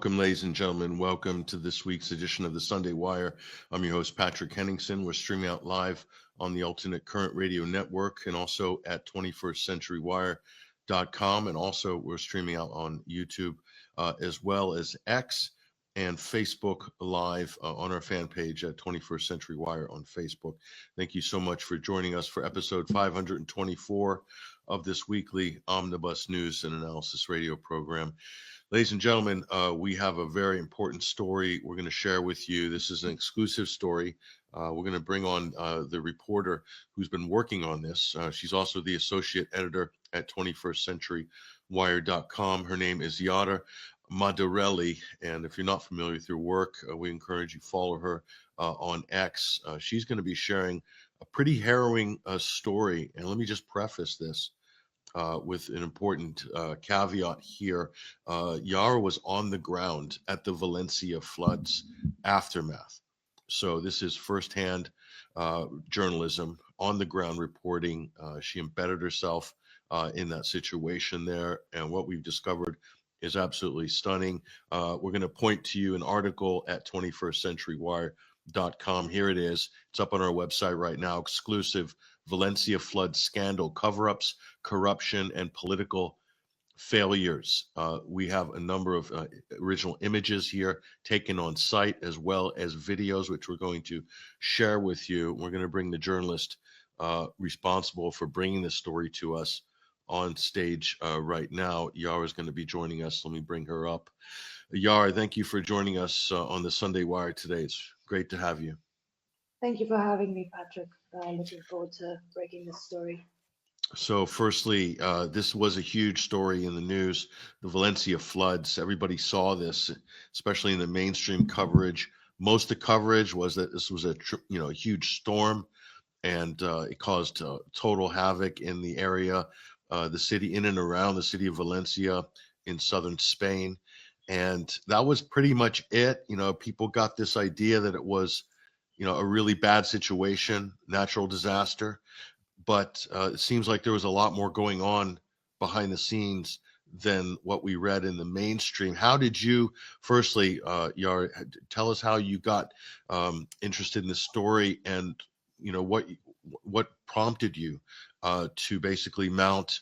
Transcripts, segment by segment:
Welcome, ladies and gentlemen. Welcome to this week's edition of the Sunday Wire. I'm your host, Patrick Henningsen. We're streaming out live on the Alternate Current Radio Network and also at 21stcenturywire.com. And also we're streaming out on YouTube as well as X and Facebook Live on our fan page at 21st Century Wire on Facebook. Thank you so much for joining us for episode 524 of this weekly Omnibus News and Analysis radio program. Ladies and gentlemen, we have a very important story we're going to share with you. This is an exclusive story. We're going to bring on the reporter who's been working on this. She's also the associate editor at 21stcenturywire.com. Her name is Iara Modarelli, and if you're not familiar with her work, we encourage you to follow her on X. She's going to be sharing a pretty harrowing story, and let me just preface this with an important caveat here. Iara was on the ground at the Valencia floods aftermath. So this is firsthand journalism, on the ground reporting. She embedded herself in that situation there. And what we've discovered is absolutely stunning. We're going to point to you an article at 21stcenturywire.com. Here it is. It's up on our website right now. Exclusive Valencia flood scandal, cover-ups, corruption, and political failures. We have a number of original images here taken on site, as well as videos, which we're going to share with you. We're going to bring the journalist responsible for bringing this story to us on stage right now. Iara is going to be joining us. Let me bring her up. Iara, thank you for joining us on the Sunday Wire today. It's great to have you. Thank you for having me, Patrick. Looking forward to breaking this story. So firstly, this was a huge story in the news, the Valencia floods. Everybody saw this, especially in the mainstream coverage. Most of the coverage was that this was a huge storm, and it caused total havoc in the area, the city, in and around the city of Valencia in southern Spain. And that was pretty much it. People got this idea that it was a really bad situation, natural disaster. But it seems like there was a lot more going on behind the scenes than what we read in the mainstream. How did you, firstly, Iara, tell us how you got interested in this story, and what prompted you to basically mount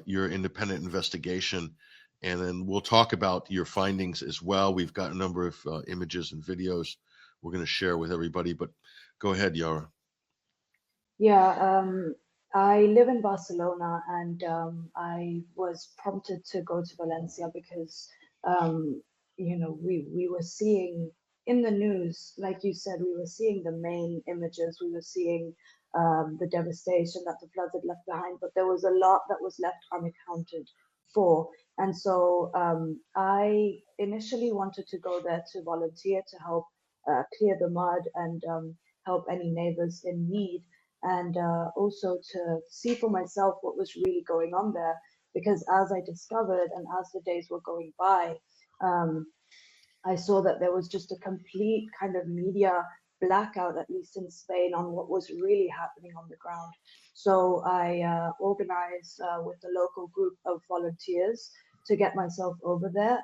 your independent investigation? And then we'll talk about your findings as well. We've got a number of images and videos we're going to share with everybody, but go ahead, Iara. Yeah, I live in Barcelona, and I was prompted to go to Valencia because, we were seeing in the news, like you said, we were seeing the main images. We were seeing the devastation that the floods had left behind, but there was a lot that was left unaccounted for. And so I initially wanted to go there to volunteer to help clear the mud and help any neighbors in need, and also to see for myself what was really going on there. Because as I discovered, and as the days were going by, I saw that there was just a complete kind of media blackout, at least in Spain, on what was really happening on the ground. So I organized with the local group of volunteers to get myself over there,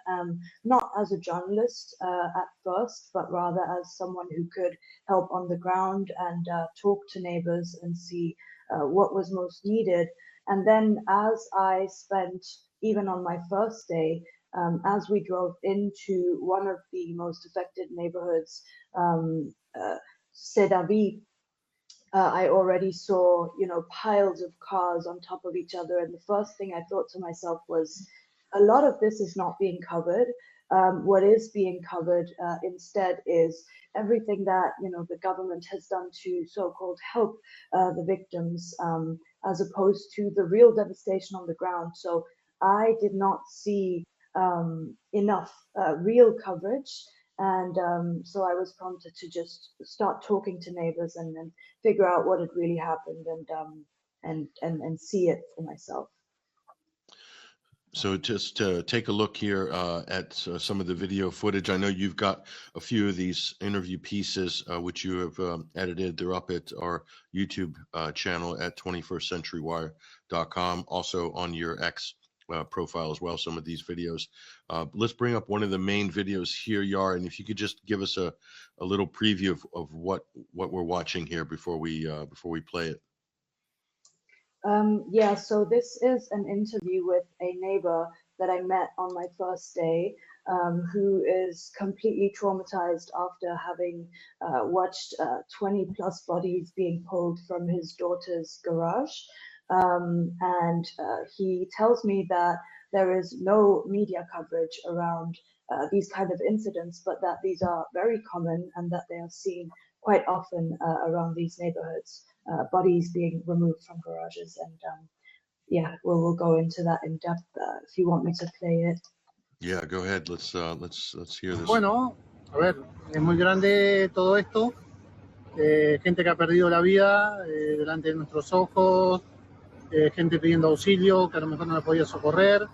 not as a journalist at first, but rather as someone who could help on the ground and talk to neighbors and see what was most needed. And then as I spent, even on my first day, as we drove into one of the most affected neighborhoods, Sedaví, I already saw, piles of cars on top of each other. And the first thing I thought to myself was, a lot of this is not being covered. What is being covered instead is everything that the government has done to so-called help the victims, as opposed to the real devastation on the ground. So I did not see enough real coverage, and so I was prompted to just start talking to neighbors and then figure out what had really happened and see it for myself. So just to take a look here at some of the video footage. I know you've got a few of these interview pieces which you have edited. They're up at our YouTube channel at 21stcenturywire.com, also on your X profile as well, some of these videos. Let's bring up one of the main videos here, Iara, and if you could just give us a little preview of what we're watching here before we play it. Yeah, so this is an interview with a neighbor that I met on my first day, who is completely traumatized after having watched 20 plus bodies being pulled from his daughter's garage. And he tells me that there is no media coverage around these kind of incidents, but that these are very common and that they are seen quite often around these neighborhoods. Bodies being removed from garages, and yeah, we'll go into that in depth if you want me to play it. Yeah, go ahead. Let's hear this. Bueno, a ver, es muy grande todo esto. Gente que ha perdido la vida delante de nuestros ojos, gente pidiendo auxilio que a lo mejor no la podía socorrer,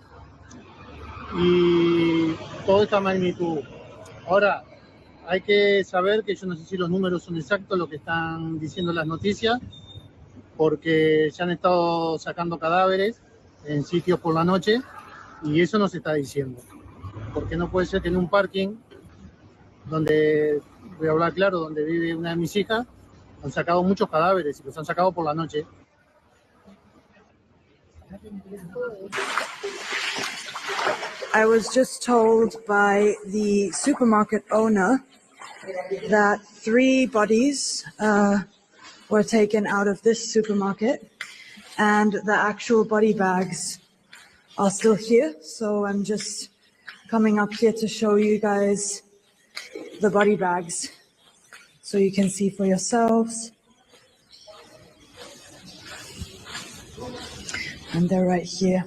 y toda esta magnitud. Ahora, hay que saber que yo no sé si los números son exactos, lo que están diciendo las noticias, porque se han estado sacando cadáveres en sitios por la noche y eso no se está diciendo. Porque no puede ser que en un parking, donde, voy a hablar claro, donde vive una de mis hijas, han sacado muchos cadáveres y los han sacado por la noche. I was just told by the supermarket owner that 3 bodies were taken out of this supermarket, and the actual body bags are still here. So I'm just coming up here to show you guys the body bags so you can see for yourselves. And they're right here.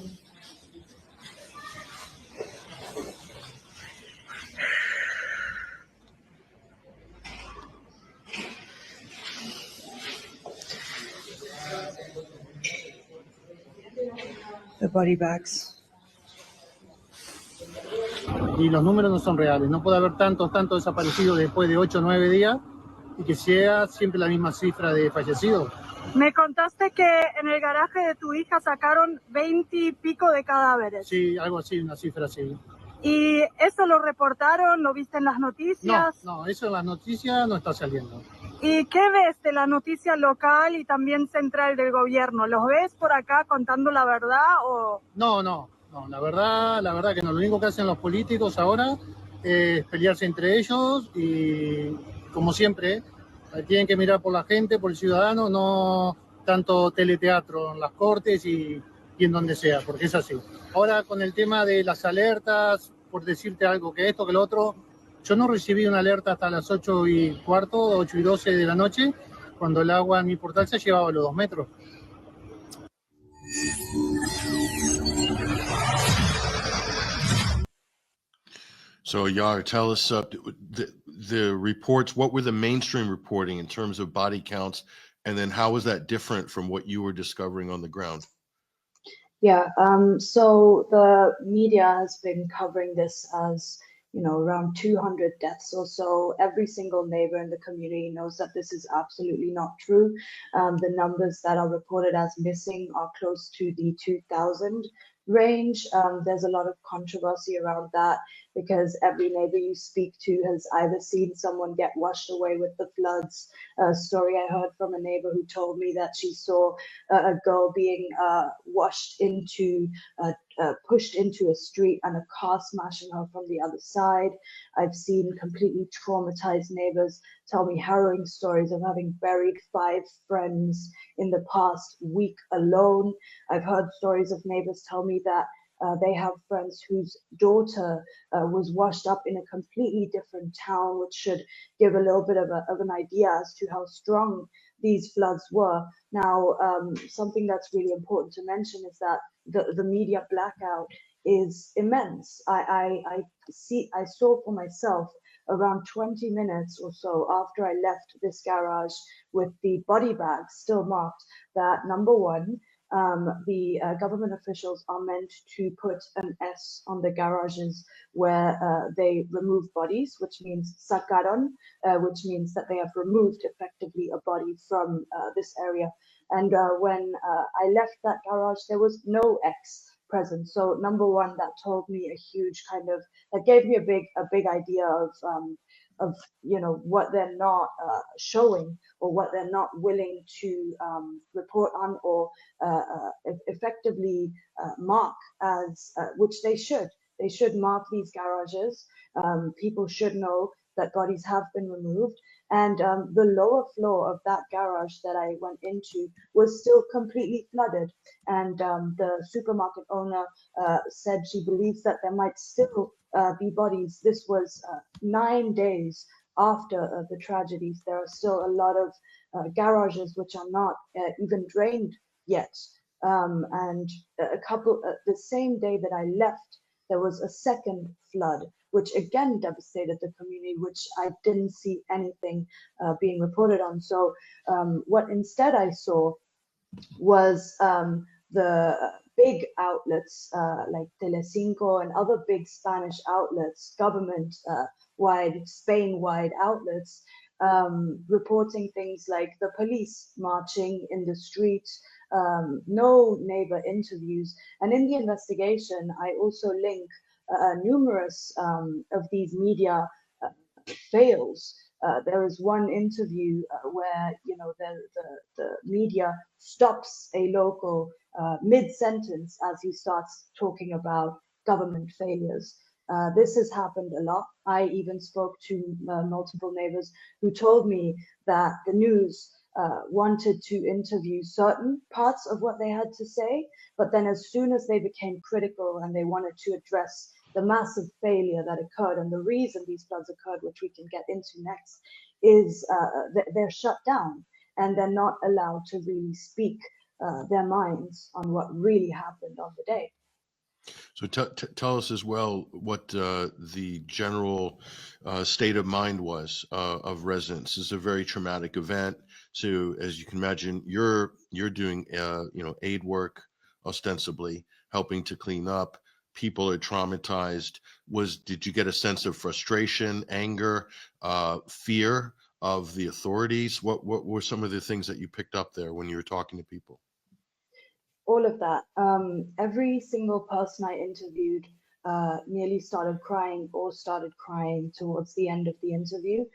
The body bags. Y los números no son reales. No puede haber tantos desaparecidos después de 8 o 9 días y que sea siempre la misma cifra de fallecidos. Me contaste que en el garaje de tu hija sacaron 20 y pico de cadáveres. Sí, algo así, una cifra así. ¿Y eso lo reportaron? ¿Lo viste en las noticias? No, eso en las noticias no está saliendo. ¿Y qué ves de la noticia local y también central del gobierno? ¿Los ves por acá contando la verdad o...? No, la verdad que no. Lo único que hacen los políticos ahora es pelearse entre ellos y, como siempre, tienen que mirar por la gente, por el ciudadano, no tanto teleteatro en las cortes y en donde sea, porque es así. Ahora, con el tema de las alertas, por decirte algo, que esto, que lo otro, yo no recibí una alerta hasta las 8:15, 8:12 de la noche, cuando el agua en mi portal se llevaba los 2 metros. So Iara, tell us the reports. What were the mainstream reporting in terms of body counts, and then how was that different from what you were discovering on the ground? Yeah, so the media has been covering this as, you know, around 200 deaths or so. Every single neighbor in the community knows that this is absolutely not true. The numbers that are reported as missing are close to the 2,000 range. There's a lot of controversy around that because every neighbor you speak to has either seen someone get washed away with the floods. A story I heard from a neighbor who told me that she saw a girl being washed into pushed into a street and a car smashing her from the other side. I've seen completely traumatized neighbors tell me harrowing stories of having buried 5 friends in the past week alone. I've heard stories of neighbors tell me that they have friends whose daughter was washed up in a completely different town, which should give a little bit of an idea as to how strong these floods were. Now, something that's really important to mention is that the media blackout is immense. I saw for myself around 20 minutes or so after I left this garage with the body bags still marked that, number one, the government officials are meant to put an S on the garages where they remove bodies, which means sacaron, which means that they have removed effectively a body from this area. And when I left that garage, there was no X present. So number one, that told me a huge that gave me a big idea of what they're not showing, or what they're not willing to report on, or effectively mark as which they should. They should mark these garages. People should know that bodies have been removed. And the lower floor of that garage that I went into was still completely flooded. And the supermarket owner said she believes that there might still be bodies. This was 9 days after the tragedies. There are still a lot of garages which are not even drained yet. And the same day that I left, there was a second flood, which again devastated the community, which I didn't see anything being reported on. So what instead I saw was the big outlets like Telecinco and other big Spanish outlets, government-wide, Spain-wide outlets, reporting things like the police marching in the streets, no neighbor interviews. And in the investigation, I also link numerous of these media fails. There is one interview where the media stops a local mid-sentence as he starts talking about government failures. This has happened a lot. I even spoke to multiple neighbors who told me that the news wanted to interview certain parts of what they had to say, but then as soon as they became critical and they wanted to address the massive failure that occurred and the reason these floods occurred, which we can get into next, is they're shut down and they're not allowed to really speak their minds on what really happened on the day. So tell us as well what the general state of mind was of residents. This is a very traumatic event. So as you can imagine, you're doing aid work, ostensibly helping to clean up. People are traumatized. Did you get a sense of frustration, anger, fear of the authorities? What were some of the things that you picked up there when you were talking to people? All of that. Every single person I interviewed nearly started crying or started crying towards the end of the interview.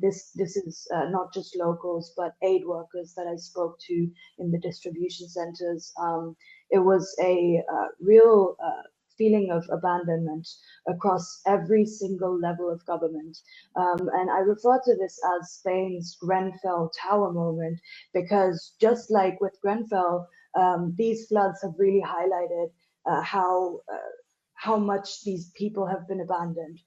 This is not just locals, but aid workers that I spoke to in the distribution centers. It was a real feeling of abandonment across every single level of government. And I refer to this as Spain's Grenfell Tower moment, because just like with Grenfell, these floods have really highlighted how much these people have been abandoned,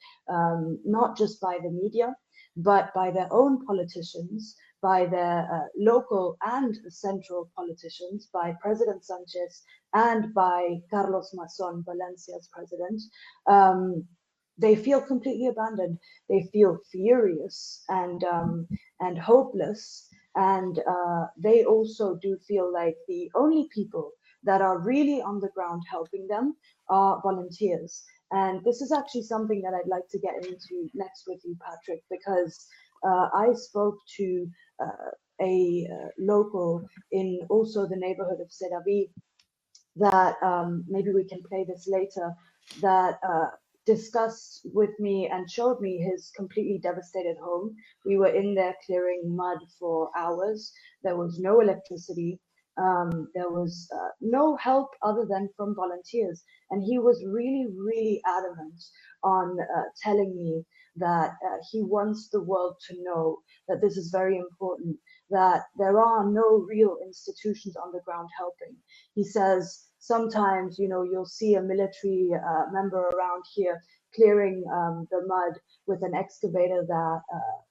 not just by the media, but by their own politicians, by their local and central politicians, by President Sanchez and by Carlos Mazón, Valencia's president. They feel completely abandoned. They feel furious and hopeless. And they also do feel like the only people that are really on the ground helping them are volunteers. And this is actually something that I'd like to get into next with you, Patrick, because I spoke to a local in also the neighborhood of Sedaví that maybe we can play this later, that discussed with me and showed me his completely devastated home. We were in there clearing mud for hours. There was no electricity. There was no help other than from volunteers. And he was really, really adamant on telling me that he wants the world to know that this is very important, that there are no real institutions on the ground helping. He says, sometimes, you'll see a military member around here clearing the mud with an excavator that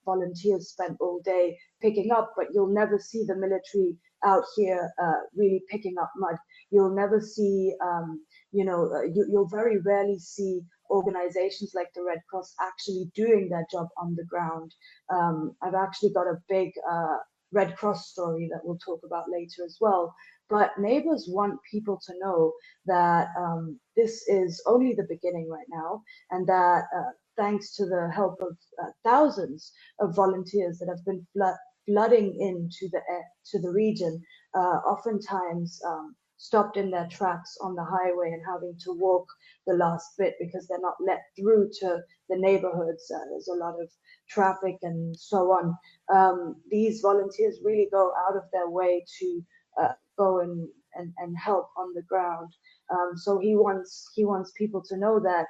volunteers spent all day picking up, but you'll never see the military out here really picking up mud. You'll never see, you'll very rarely see organizations like the Red Cross actually doing their job on the ground. I've actually got a big Red Cross story that we'll talk about later as well. But neighbors want people to know that this is only the beginning right now, and that thanks to the help of thousands of volunteers that have been flooding into the region, oftentimes stopped in their tracks on the highway and having to walk the last bit because they're not let through to the neighborhoods. There's a lot of traffic and so on. These volunteers really go out of their way to go and help on the ground. So he wants people to know that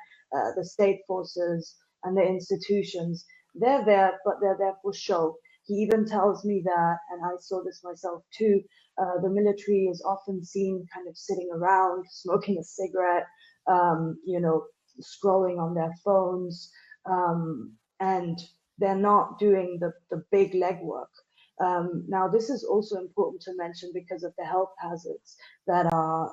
the state forces and the institutions, they're there, but they're there for show. He even tells me that, and I saw this myself too, the military is often seen kind of sitting around, smoking a cigarette, scrolling on their phones, and they're not doing the big legwork. Now, this is also important to mention because of the health hazards that are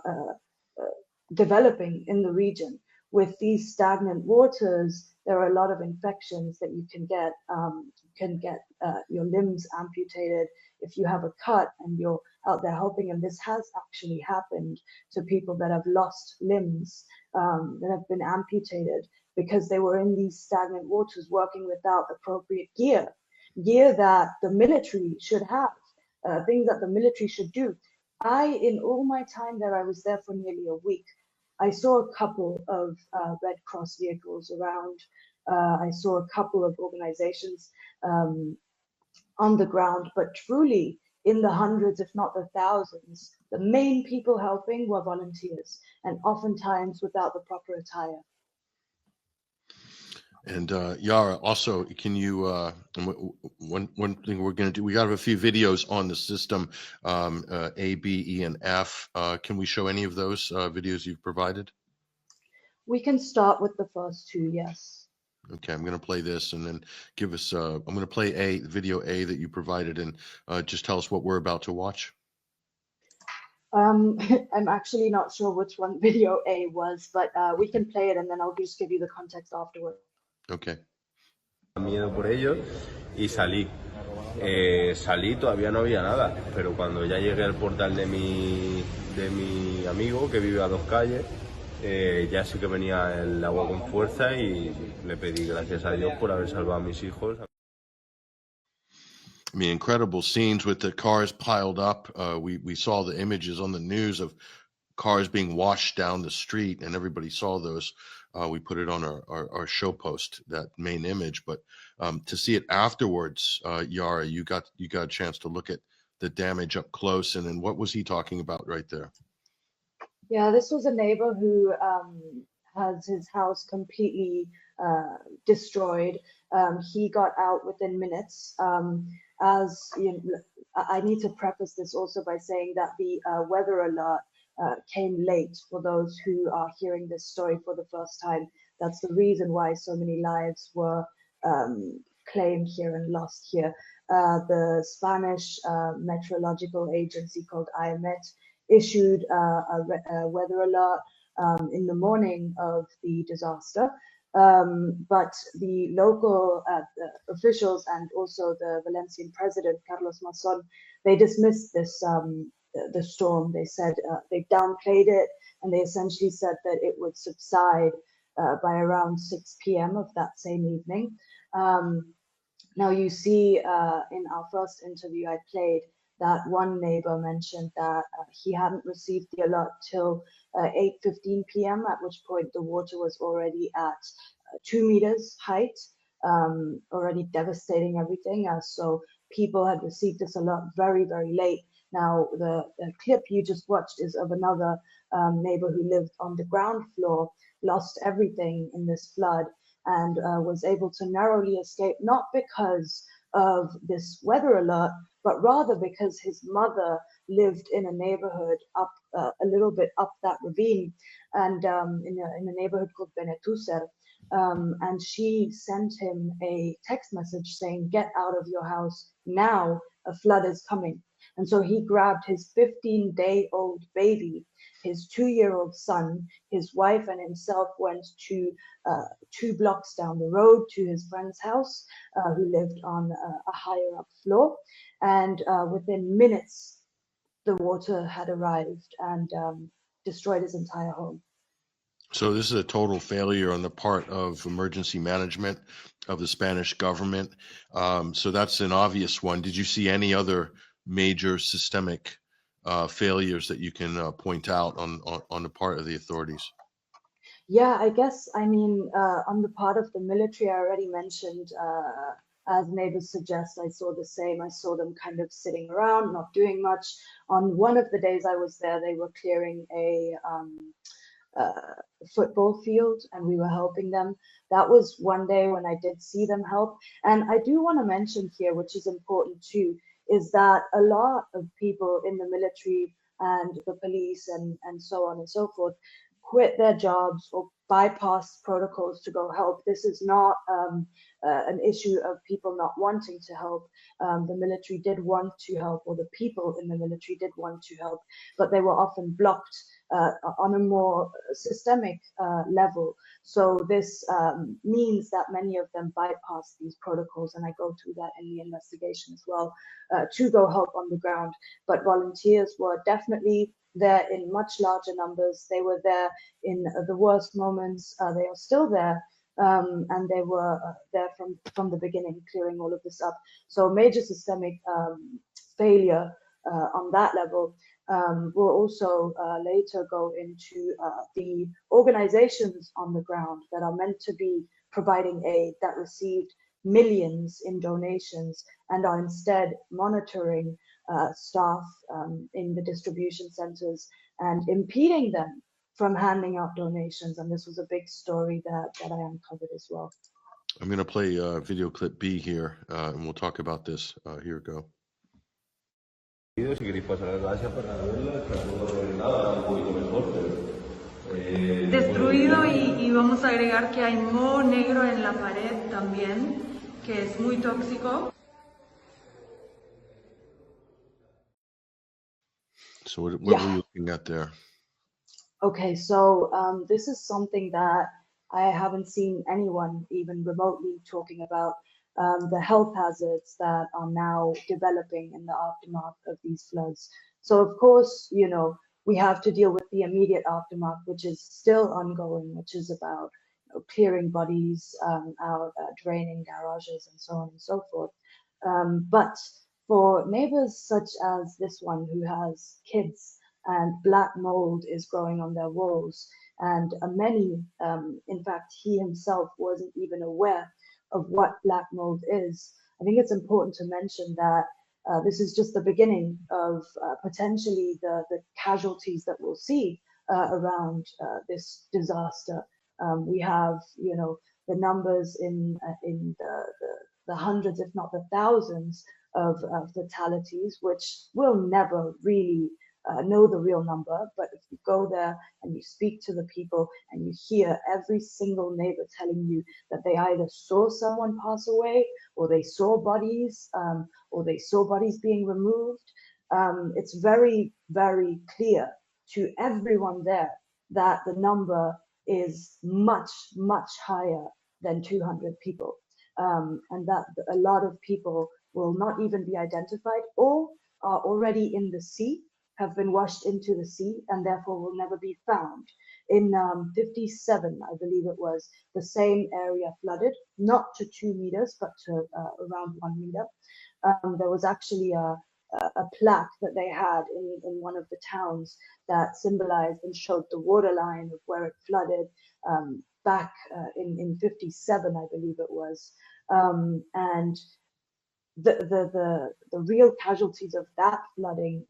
developing in the region. With these stagnant waters, there are a lot of infections that you can get. Your limbs amputated if you have a cut and you're out there helping. And this has actually happened to people that have lost limbs, that have been amputated because they were in these stagnant waters working without appropriate gear that the military should have, things that the military should do. In all my time there, I was there for nearly a week. I saw a couple of Red Cross vehicles around. I saw a couple of organizations on the ground, but truly in the hundreds, if not the thousands, the main people helping were volunteers, and oftentimes without the proper attire. And Iara, also, can you, one thing we're going to do, we got a few videos on the system, A, B, E, and F. Can we show any of those videos you've provided? We can start with the first two, yes. Okay, I'm going to play this and then give us, I'm going to play video A that you provided, and just tell us what we're about to watch. I'm actually not sure which one video A was, but we can play it and then I'll just give you the context afterward. Okay. Miedo por ellos y salí. Salí, todavía no había nada, pero cuando ya llegué al portal de mi amigo que vive a 2 calles, ya sí que venía el agua con fuerza y le pedí gracias a Dios por haber salvado a mis hijos. I mean, incredible scenes with the cars piled up. We saw the images on the news of cars being washed down the street, and everybody saw those. We put it on our show post, that main image. But to see it afterwards, Iara, you got a chance to look at the damage up close, and then what was he talking about right there? Yeah, this was a neighbor who has his house completely destroyed. He got out within minutes. As you know, I need to preface this also by saying that the weather alert came late for those who are hearing this story for the first time. That's the reason why so many lives were claimed here and lost here. The Spanish meteorological agency called IMET issued a weather alert in the morning of the disaster. But the local officials and also the Valencian president, Carlos Mazón, they dismissed this the storm. They said they downplayed it, and they essentially said that it would subside by around 6 p.m. of that same evening. Now you see in our first interview I played that one neighbor mentioned that he hadn't received the alert till 8:15 p.m., at which point the water was already at 2 meters height, already devastating everything. So people had received this alert very, very late. Now, the clip you just watched is of another neighbor who lived on the ground floor, lost everything in this flood, and was able to narrowly escape, not because of this weather alert, but rather because his mother lived in a neighborhood up a little bit up that ravine, and in a neighborhood called Benetuser. And she sent him a text message saying, "Get out of your house now, a flood is coming." And so he grabbed his 15-day-old baby, his 2-year-old son, his wife, and himself went to 2 blocks down the road to his friend's house, who lived on a higher up floor. And within minutes, the water had arrived and destroyed his entire home. So this is a total failure on the part of emergency management of the Spanish government. So that's an obvious one. Did you see any other major systemic failures that you can point out on the part of the authorities? Yeah, I guess, I mean, on the part of the military, I already mentioned, as neighbors suggest, I saw the same. I saw them kind of sitting around, not doing much. On one of the days I was there, they were clearing a football field and we were helping them. That was one day when I did see them help. And I do want to mention here, which is important too, is that a lot of people in the military and the police and so on and so forth quit their jobs or bypass protocols to go help. This is not an issue of people not wanting to help. The military did want to help, or the people in the military did want to help, but they were often blocked on a more systemic level. So this means that many of them bypass these protocols, and I go through that in the investigation as well, to go help on the ground. But volunteers were definitely there in much larger numbers. They were there in the worst moments. They are still there, and they were there from the beginning, clearing all of this up. So major systemic failure on that level. We'll also later go into the organizations on the ground that are meant to be providing aid, that received millions in donations and are instead monitoring staff in the distribution centers and impeding them from handing out donations. And this was a big story that I uncovered as well. I'm going to play video clip B here, and we'll talk about this. Here we go. Si queréis pasar a casa para verlo, está todo ordenado, un poquito mejor, pero... Destruido y vamos a agregar que hay moho negro en la pared también, que es muy tóxico. So what were you looking at there? Okay, so this is something that I haven't seen anyone even remotely talking about, the health hazards that are now developing in the aftermath of these floods. So of course, you know, we have to deal with the immediate aftermath, which is still ongoing, which is about clearing bodies out, draining garages and so on and so forth. But for neighbors such as this one who has kids and black mold is growing on their walls, and many, in fact, he himself wasn't even aware of what black mold is. I think it's important to mention that this is just the beginning of potentially the casualties that we'll see around this disaster. We have, you know, the numbers in the hundreds, if not the thousands, of fatalities, which will never really know the real number. But if you go there and you speak to the people and you hear every single neighbor telling you that they either saw someone pass away, or they saw bodies, or they saw bodies being removed, it's very, very clear to everyone there that the number is much, much higher than 200 people, and that a lot of people will not even be identified or are already in the sea, have been washed into the sea, and therefore will never be found. In 57, I believe it was, the same area flooded, not to 2 meters, but to around 1 meter. There was actually a plaque that they had in one of the towns that symbolized and showed the waterline of where it flooded back in 57, I believe it was. And the real casualties of that flooding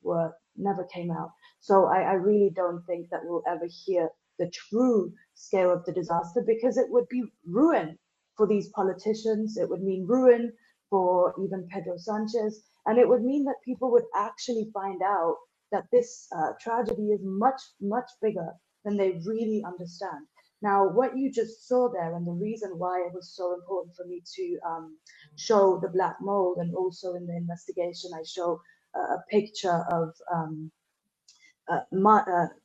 never came out. So I really don't think that we'll ever hear the true scale of the disaster, because it would be ruin for these politicians. It would mean ruin for even Pedro Sanchez, and it would mean that people would actually find out that this tragedy is much, much bigger than they really understand. Now, what you just saw there, and the reason why it was so important for me to show the black mold, and also in the investigation, I show a picture of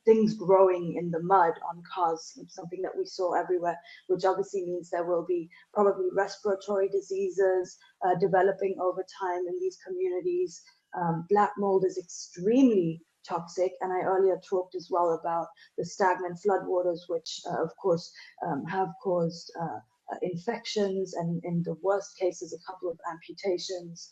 things growing in the mud on cars, something that we saw everywhere, which obviously means there will be probably respiratory diseases developing over time in these communities. Black mold is extremely toxic, and I earlier talked as well about the stagnant floodwaters, which of course have caused infections, and in the worst cases a couple of amputations.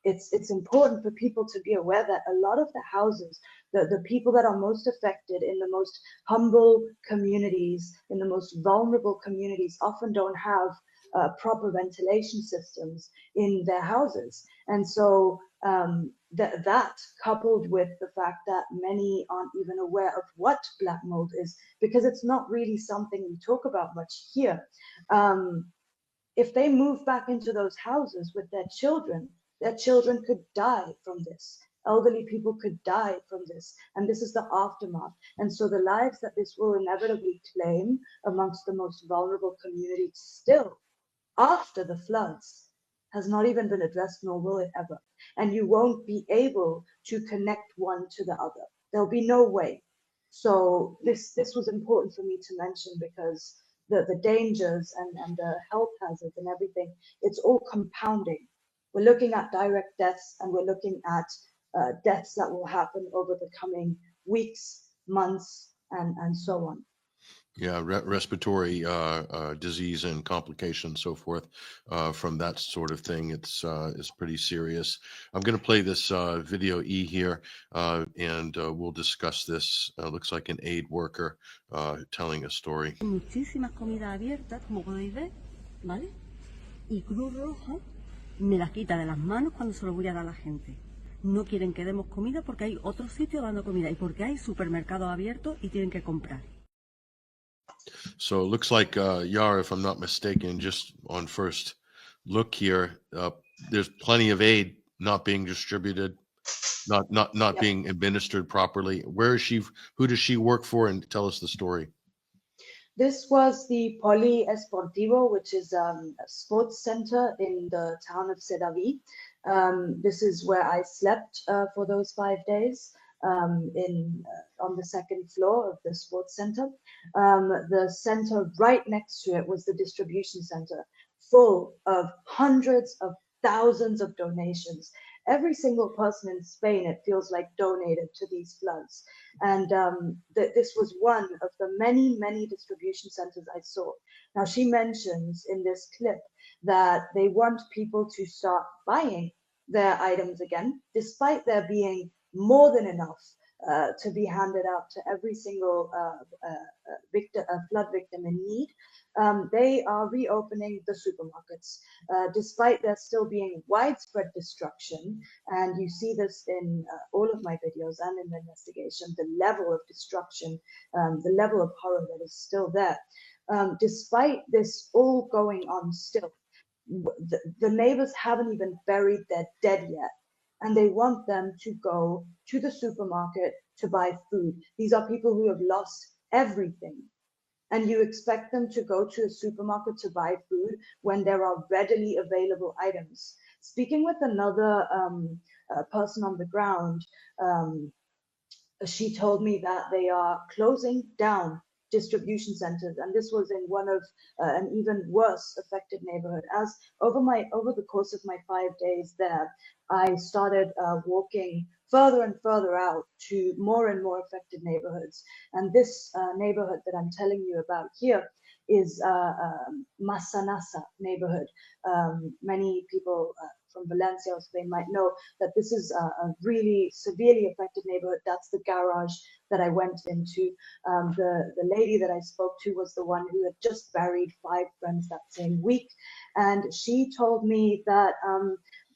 it's important for people to be aware that a lot of the houses, the people that are most affected in the most humble communities, in the most vulnerable communities, often don't have proper ventilation systems in their houses. And so that coupled with the fact that many aren't even aware of what black mold is, because it's not really something we talk about much here. If they move back into those houses with their children could die from this. Elderly people could die from this. And this is the aftermath. And so the lives that this will inevitably claim amongst the most vulnerable communities still after the floods has not even been addressed, nor will it ever. And you won't be able to connect one to the other. There'll be no way. So this was important for me to mention, because the dangers and the health hazards and everything, it's all compounding. We're looking at direct deaths, and we're looking at deaths that will happen over the coming weeks, months, and so on. Yeah, respiratory disease and complications, so forth, from that sort of thing. It's pretty serious. I'm going to play this video E here, and we'll discuss this. Looks like an aid worker telling a story. Muchísimas comidas abiertas, como podéis ver, ¿vale? Y Cruz Roja me las quita de las manos cuando se lo voy a dar a la gente. No quieren que demos comida porque hay otros sitios dando comida y porque hay supermercados abiertos y tienen que comprar. So it looks like, Iara, if I'm not mistaken, just on first look here, there's plenty of aid not being distributed, not Yep. being administered properly. Where is she? Who does she work for? And tell us the story. This was the Poliesportivo, which is a sports center in the town of Sedaví. This is where I slept for those 5 days. On the second floor of the sports center. The center right next to it was the distribution center, full of hundreds of thousands of donations. Every single person in Spain, it feels like, donated to these floods. And this was one of the many, many distribution centers I saw. Now, she mentions in this clip that they want people to start buying their items again, despite there being more than enough to be handed out to every single flood victim in need. They are reopening the supermarkets, despite there still being widespread destruction. And you see this in all of my videos and in the investigation, the level of destruction, the level of horror that is still there. Despite this all going on still, the neighbors haven't even buried their dead yet. And they want them to go to the supermarket to buy food. These are people who have lost everything. And you expect them to go to a supermarket to buy food when there are readily available items. Speaking with another person on the ground, she told me that they are closing down distribution centers, and this was in one of an even worse affected neighborhood. As over the course of my 5 days there, I started walking further and further out to more and more affected neighborhoods. And this neighborhood that I'm telling you about here is Masanasa neighborhood. Many people from Valencia or Spain might know that this is a really severely affected neighborhood. That's the garage that I went into. The lady that I spoke to was the one who had just buried 5 friends that same week. And she told me that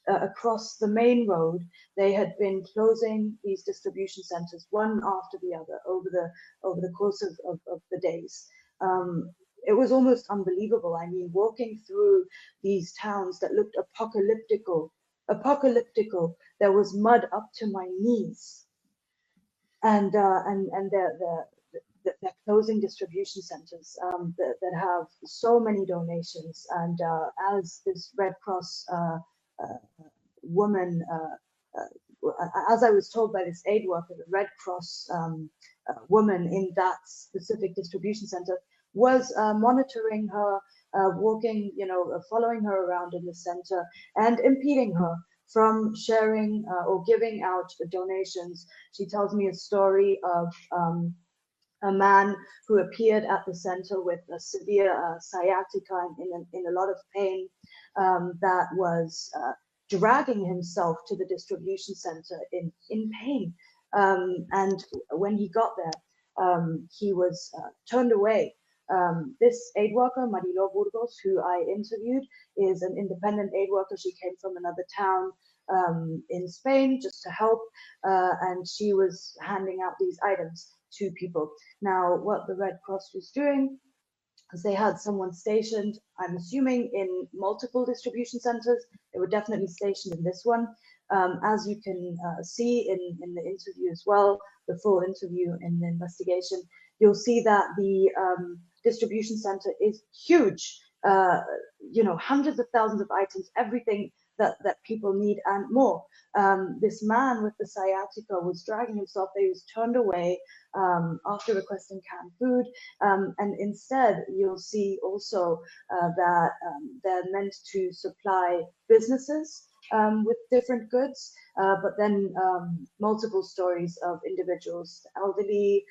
across the main road, they had been closing these distribution centers one after the other over the course of the days. It was almost unbelievable. I mean, walking through these towns that looked apocalyptical. There was mud up to my knees, and they're closing distribution centers that have so many donations. And as this Red Cross woman, as I was told by this aid worker, the Red Cross woman in that specific distribution center was monitoring her, walking, following her around in the center and impeding her from sharing or giving out the donations. She tells me a story of a man who appeared at the center with a severe sciatica in a lot of pain, that was dragging himself to the distribution center in pain. And when he got there, he was turned away. This aid worker, Marilo Burgos, who I interviewed, is an independent aid worker. She came from another town in Spain just to help, and she was handing out these items to people. Now, what the Red Cross was doing, because they had someone stationed, I'm assuming, in multiple distribution centers. They were definitely stationed in this one. As you can see in the interview as well, the full interview in the investigation, you'll see that the distribution center is huge. Hundreds of thousands of items, everything that people need and more. This man with the sciatica was dragging himself. He was turned away after requesting canned food. And instead, you'll see also that they're meant to supply businesses with different goods, but then multiple stories of individuals, elderly,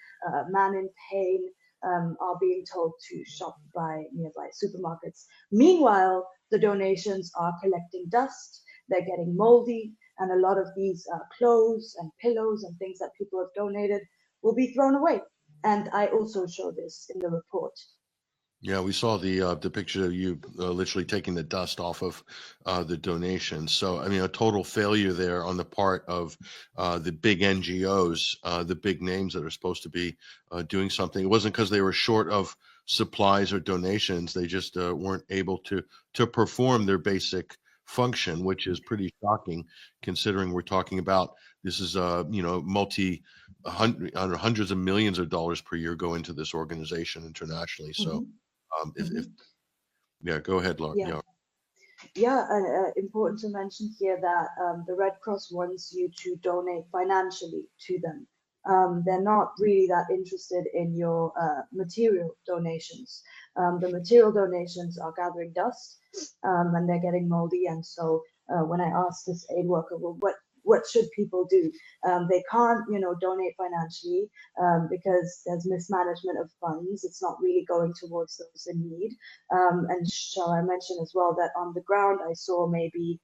man in pain, are being told to shop by nearby supermarkets. Meanwhile, the donations are collecting dust, they're getting moldy, and a lot of these clothes and pillows and things that people have donated will be thrown away. And I also show this in the report. Yeah, we saw the picture of you literally taking the dust off of the donations. So, I mean, a total failure there on the part of the big NGOs, the big names that are supposed to be doing something. It wasn't because they were short of supplies or donations. They just weren't able to perform their basic function, which is pretty shocking considering we're talking about this is hundreds of millions of dollars per year go into this organization internationally. So. Go ahead, Laura. Important to mention here that the Red Cross wants you to donate financially to them. They're not really that interested in your material donations. The material donations are gathering dust and they're getting moldy. And so when I asked this aid worker, well, what should people do? They can't, donate financially because there's mismanagement of funds. It's not really going towards those in need. And shall I mention as well that on the ground, I saw maybe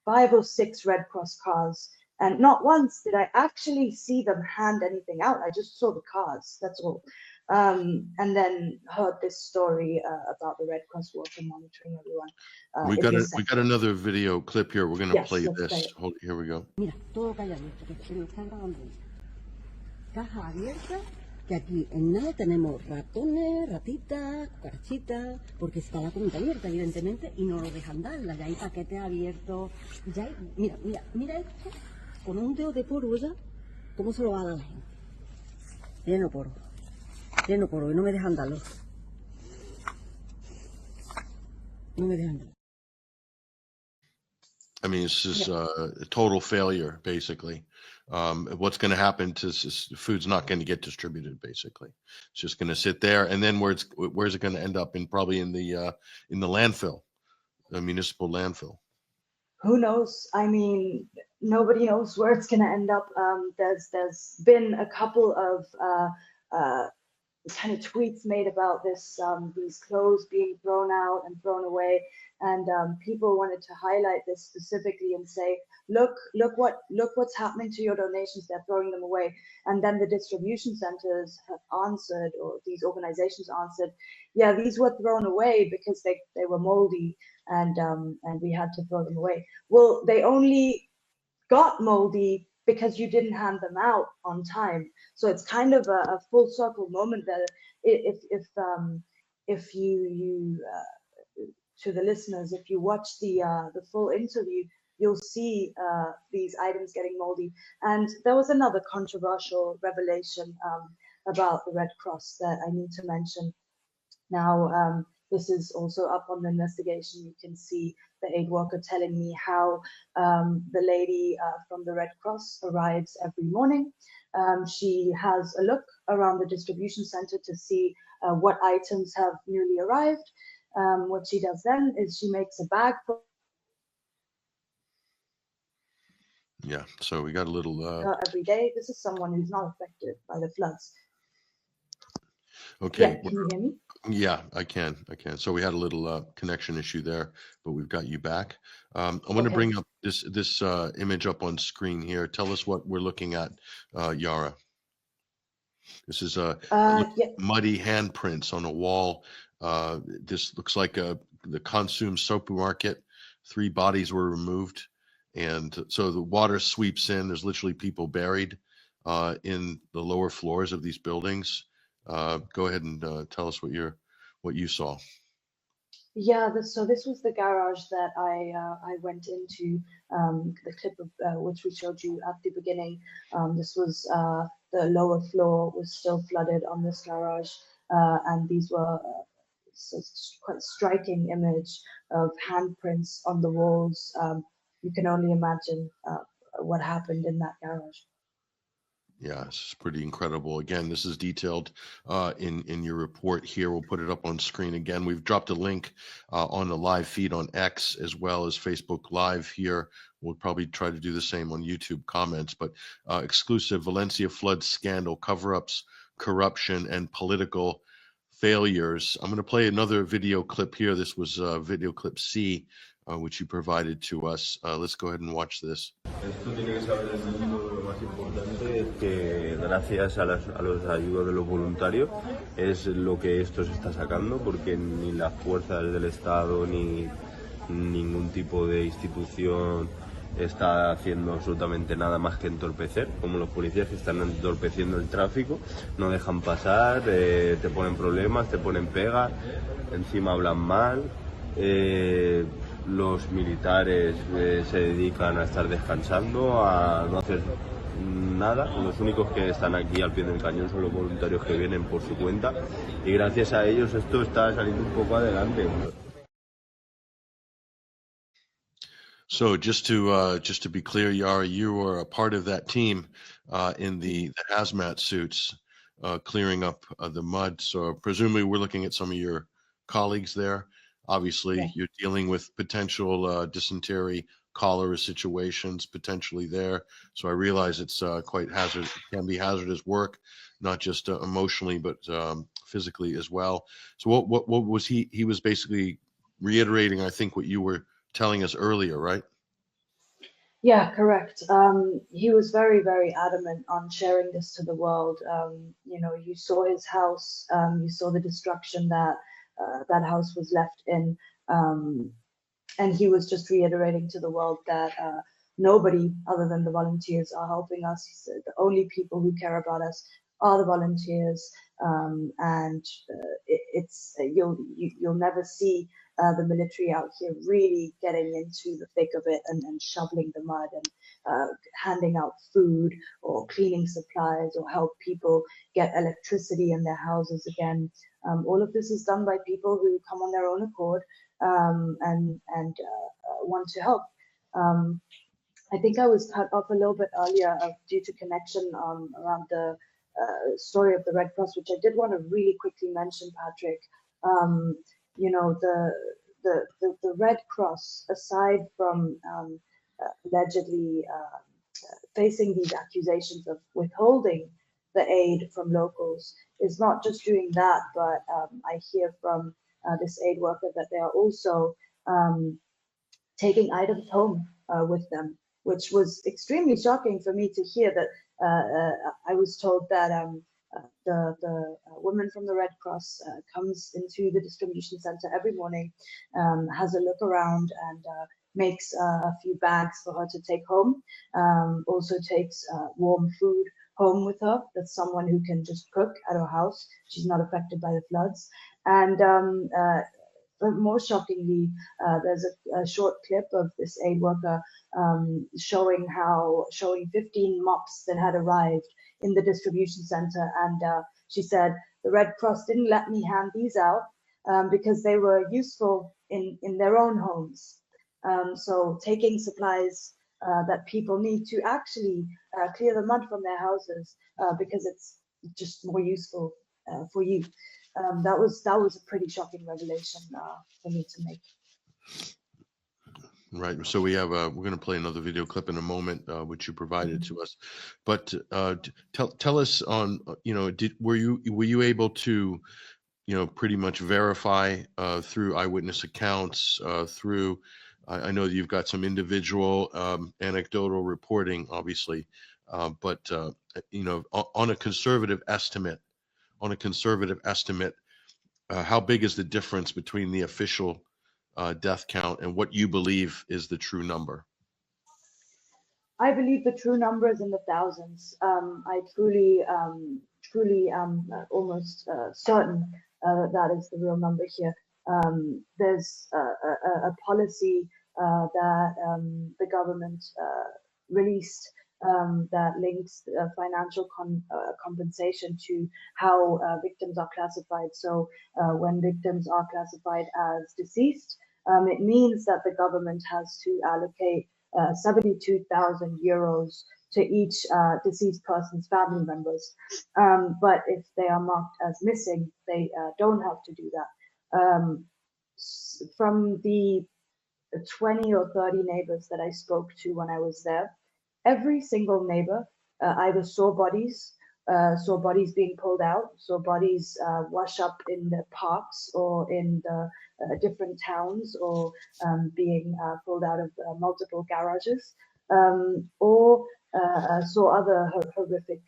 5 or 6 Red Cross cars. And not once did I actually see them hand anything out. I just saw the cars, that's all. And then heard this story about the Red Cross worker monitoring everyone. We got another video clip here. We're going to play this. Hold, here we go. Mira, todo calladito, que lo están grabando. Caja abierta, que aquí en nada tenemos ratones, ratitas, cucarachitas, porque está la cuenta abierta, evidentemente, y no lo dejan darla. Ya hay paquetes abiertos, ya hay, mira esto, con un dedo de polvo ya, ¿cómo se lo va a dar la gente? Lleno polvo, y no me dejan darlo. No me dejan darlo. I mean, it's just a total failure, basically. What's going to happen to food's not going to get distributed, basically. It's just going to sit there, and then where's it going to end up? Probably in the landfill, the municipal landfill. Who knows? I mean, nobody knows where it's going to end up. There's been a couple of kind of tweets made about this, these clothes being thrown out and thrown away, and people wanted to highlight this specifically and say, look what's happening to your donations. They're throwing them away. And then the distribution centers have answered, or these organizations answered, yeah, these were thrown away because they were moldy, and we had to throw them away. Well, they only got moldy because you didn't hand them out on time. So it's kind of a full circle moment that if you to the listeners, if you watch the full interview, you'll see these items getting moldy. And there was another controversial revelation about the Red Cross that I need to mention. Now, this is also up on the investigation. You can see the aid worker telling me how the lady from the Red Cross arrives every morning. She has a look around the distribution center to see what items have newly arrived. What she does then is she makes a bag for so we got a little every day. This is someone who's not affected by the floods. Okay. Yeah, can you hear me? Yeah, I can. So we had a little connection issue there, but we've got you back. I want to Okay. bring up this image up on screen here. Tell us what we're looking at, Yara. This is Yeah. muddy handprints on a wall. This looks like the Consum supermarket. 3 bodies were removed, and so the water sweeps in. There's literally people buried in the lower floors of these buildings. Go ahead and tell us what you saw. Yeah, so this was the garage that I went into, the clip of which we showed you at the beginning. This was the lower floor was still flooded on this garage, and these were quite striking image of handprints on the walls. You can only imagine what happened in that garage. Yeah, it's pretty incredible. Again, this is detailed in your report here. We'll put it up on screen again. We've dropped a link on the live feed on X as well as Facebook Live here. We'll probably try to do the same on YouTube comments, but exclusive Valencia flood scandal, cover-ups, corruption, and political failures. I'm going to play another video clip here. This was video clip C, which you provided to us. Let's go ahead and watch this. Esto tiene que saber el mundo, lo más importante es que gracias a los ayudas de los voluntarios es lo que esto se está sacando, porque ni las fuerzas del Estado ni ningún tipo de institución está haciendo absolutamente nada más que entorpecer, como los policías que están entorpeciendo el tráfico, no dejan pasar, te ponen problemas, te ponen pegas, encima hablan mal. Los militares se dedican a estar descansando, a no hacer nada. Los únicos que están aquí al pie del cañón son los voluntarios que vienen por su cuenta, y gracias a ellos esto está saliendo un poco adelante. So just to be clear, Yara, you were a part of that team in the hazmat suits clearing up the mud. So presumably we're looking at some of your colleagues there. Obviously, Yeah. you're dealing with potential dysentery, cholera situations potentially there. So I realize it's quite can be hazardous work, not just emotionally, but physically as well. So what was he was basically reiterating, I think, what you were telling us earlier, right? Yeah, correct. He was very, very adamant on sharing this to the world. You saw his house, you saw the destruction that that house was left in, and he was just reiterating to the world that nobody other than the volunteers are helping us. He said the only people who care about us are the volunteers, and you'll never see the military out here really getting into the thick of it and shoveling the mud and handing out food or cleaning supplies or help people get electricity in their houses again. All of this is done by people who come on their own accord and want to help. I think I was cut off a little bit earlier due to connection around the story of the Red Cross, which I did want to really quickly mention, Patrick. The Red Cross, aside from allegedly facing these accusations of withholding the aid from locals, is not just doing that, but I hear from this aid worker that they are also taking items home with them, which was extremely shocking for me to hear. That I was told that the woman from the Red Cross comes into the distribution center every morning, has a look around, and makes a few bags for her to take home. Also takes warm food home with her. That's someone who can just cook at her house. She's not affected by the floods. And but more shockingly, there's a short clip of this aid worker showing 15 mops that had arrived in the distribution center. And she said, the Red Cross didn't let me hand these out because they were useful in their own homes. So taking supplies that people need to actually clear the mud from their houses because it's just more useful for you. That was a pretty shocking revelation for me to make. Right. So we have we're going to play another video clip in a moment, which you provided to us. But tell us on, were you able to pretty much verify through eyewitness accounts, through, I know that you've got some individual anecdotal reporting, obviously, but on a conservative estimate, how big is the difference between the official death count and what you believe is the true number? I believe the true number is in the thousands. I truly am almost certain that is the real number here. There's a policy that the government released that links financial compensation to how victims are classified. So when victims are classified as deceased, it means that the government has to allocate 72,000 euros to each deceased person's family members. But if they are marked as missing, they don't have to do that. From the 20 or 30 neighbors that I spoke to when I was there, every single neighbor either saw bodies being pulled out, saw bodies wash up in the parks or in the different towns, or being pulled out of multiple garages, or saw other horrific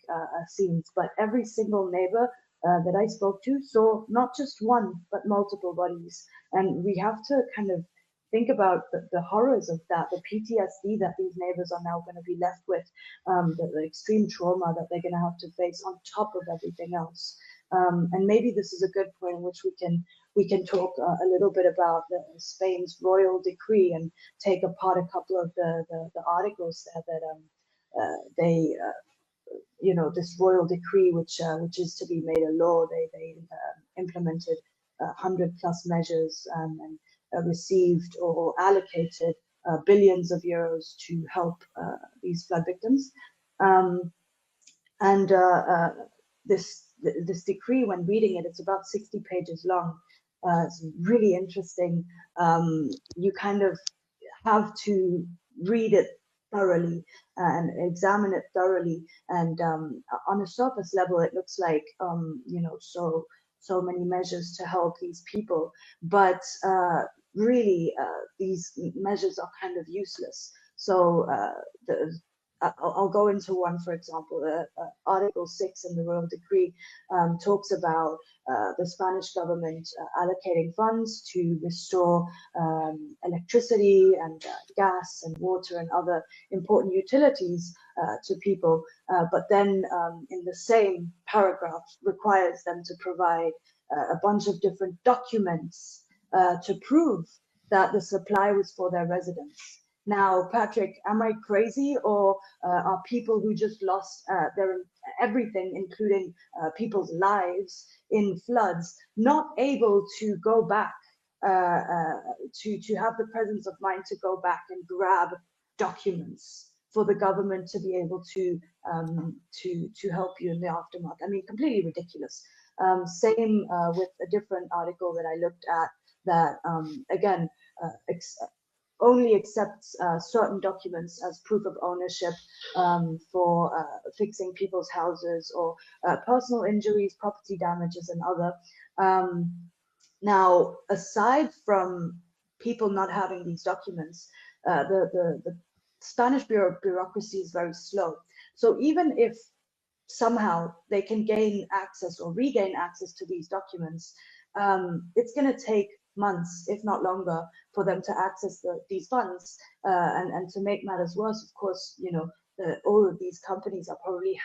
scenes. But every single neighbor that I spoke to saw not just one, but multiple bodies. And we have to kind of think about the horrors of that, the PTSD that these neighbors are now going to be left with, the extreme trauma that they're going to have to face on top of everything else. And maybe this is a good point in which we can talk a little bit about Spain's royal decree and take apart a couple of the articles there that this royal decree, which is to be made a law. They implemented 100+ measures and received or allocated billions of euros to help these flood victims. This decree, when reading it, it's about 60 pages long. It's really interesting. You kind of have to read it thoroughly and examine it thoroughly. And on a surface level, it looks like so many measures to help these people, but really these measures are kind of useless. So I'll go into one, for example. Article 6 in the Royal Decree talks about the Spanish government allocating funds to restore electricity and gas and water and other important utilities to people, but then in the same paragraph requires them to provide a bunch of different documents to prove that the supply was for their residents. Now, Patrick, am I crazy, or are people who just lost their everything, including people's lives in floods, not able to go back to have the presence of mind to go back and grab documents for the government to be able to help you in the aftermath? I mean, completely ridiculous. Same with a different article that I looked at that again only accepts certain documents as proof of ownership for fixing people's houses or personal injuries, property damages, and other. Now, aside from people not having these documents, the Spanish bureaucracy is very slow. So even if somehow they can gain access or regain access to these documents, it's going to take months, if not longer, for them to access these funds. And to make matters worse, of course, all of these companies are probably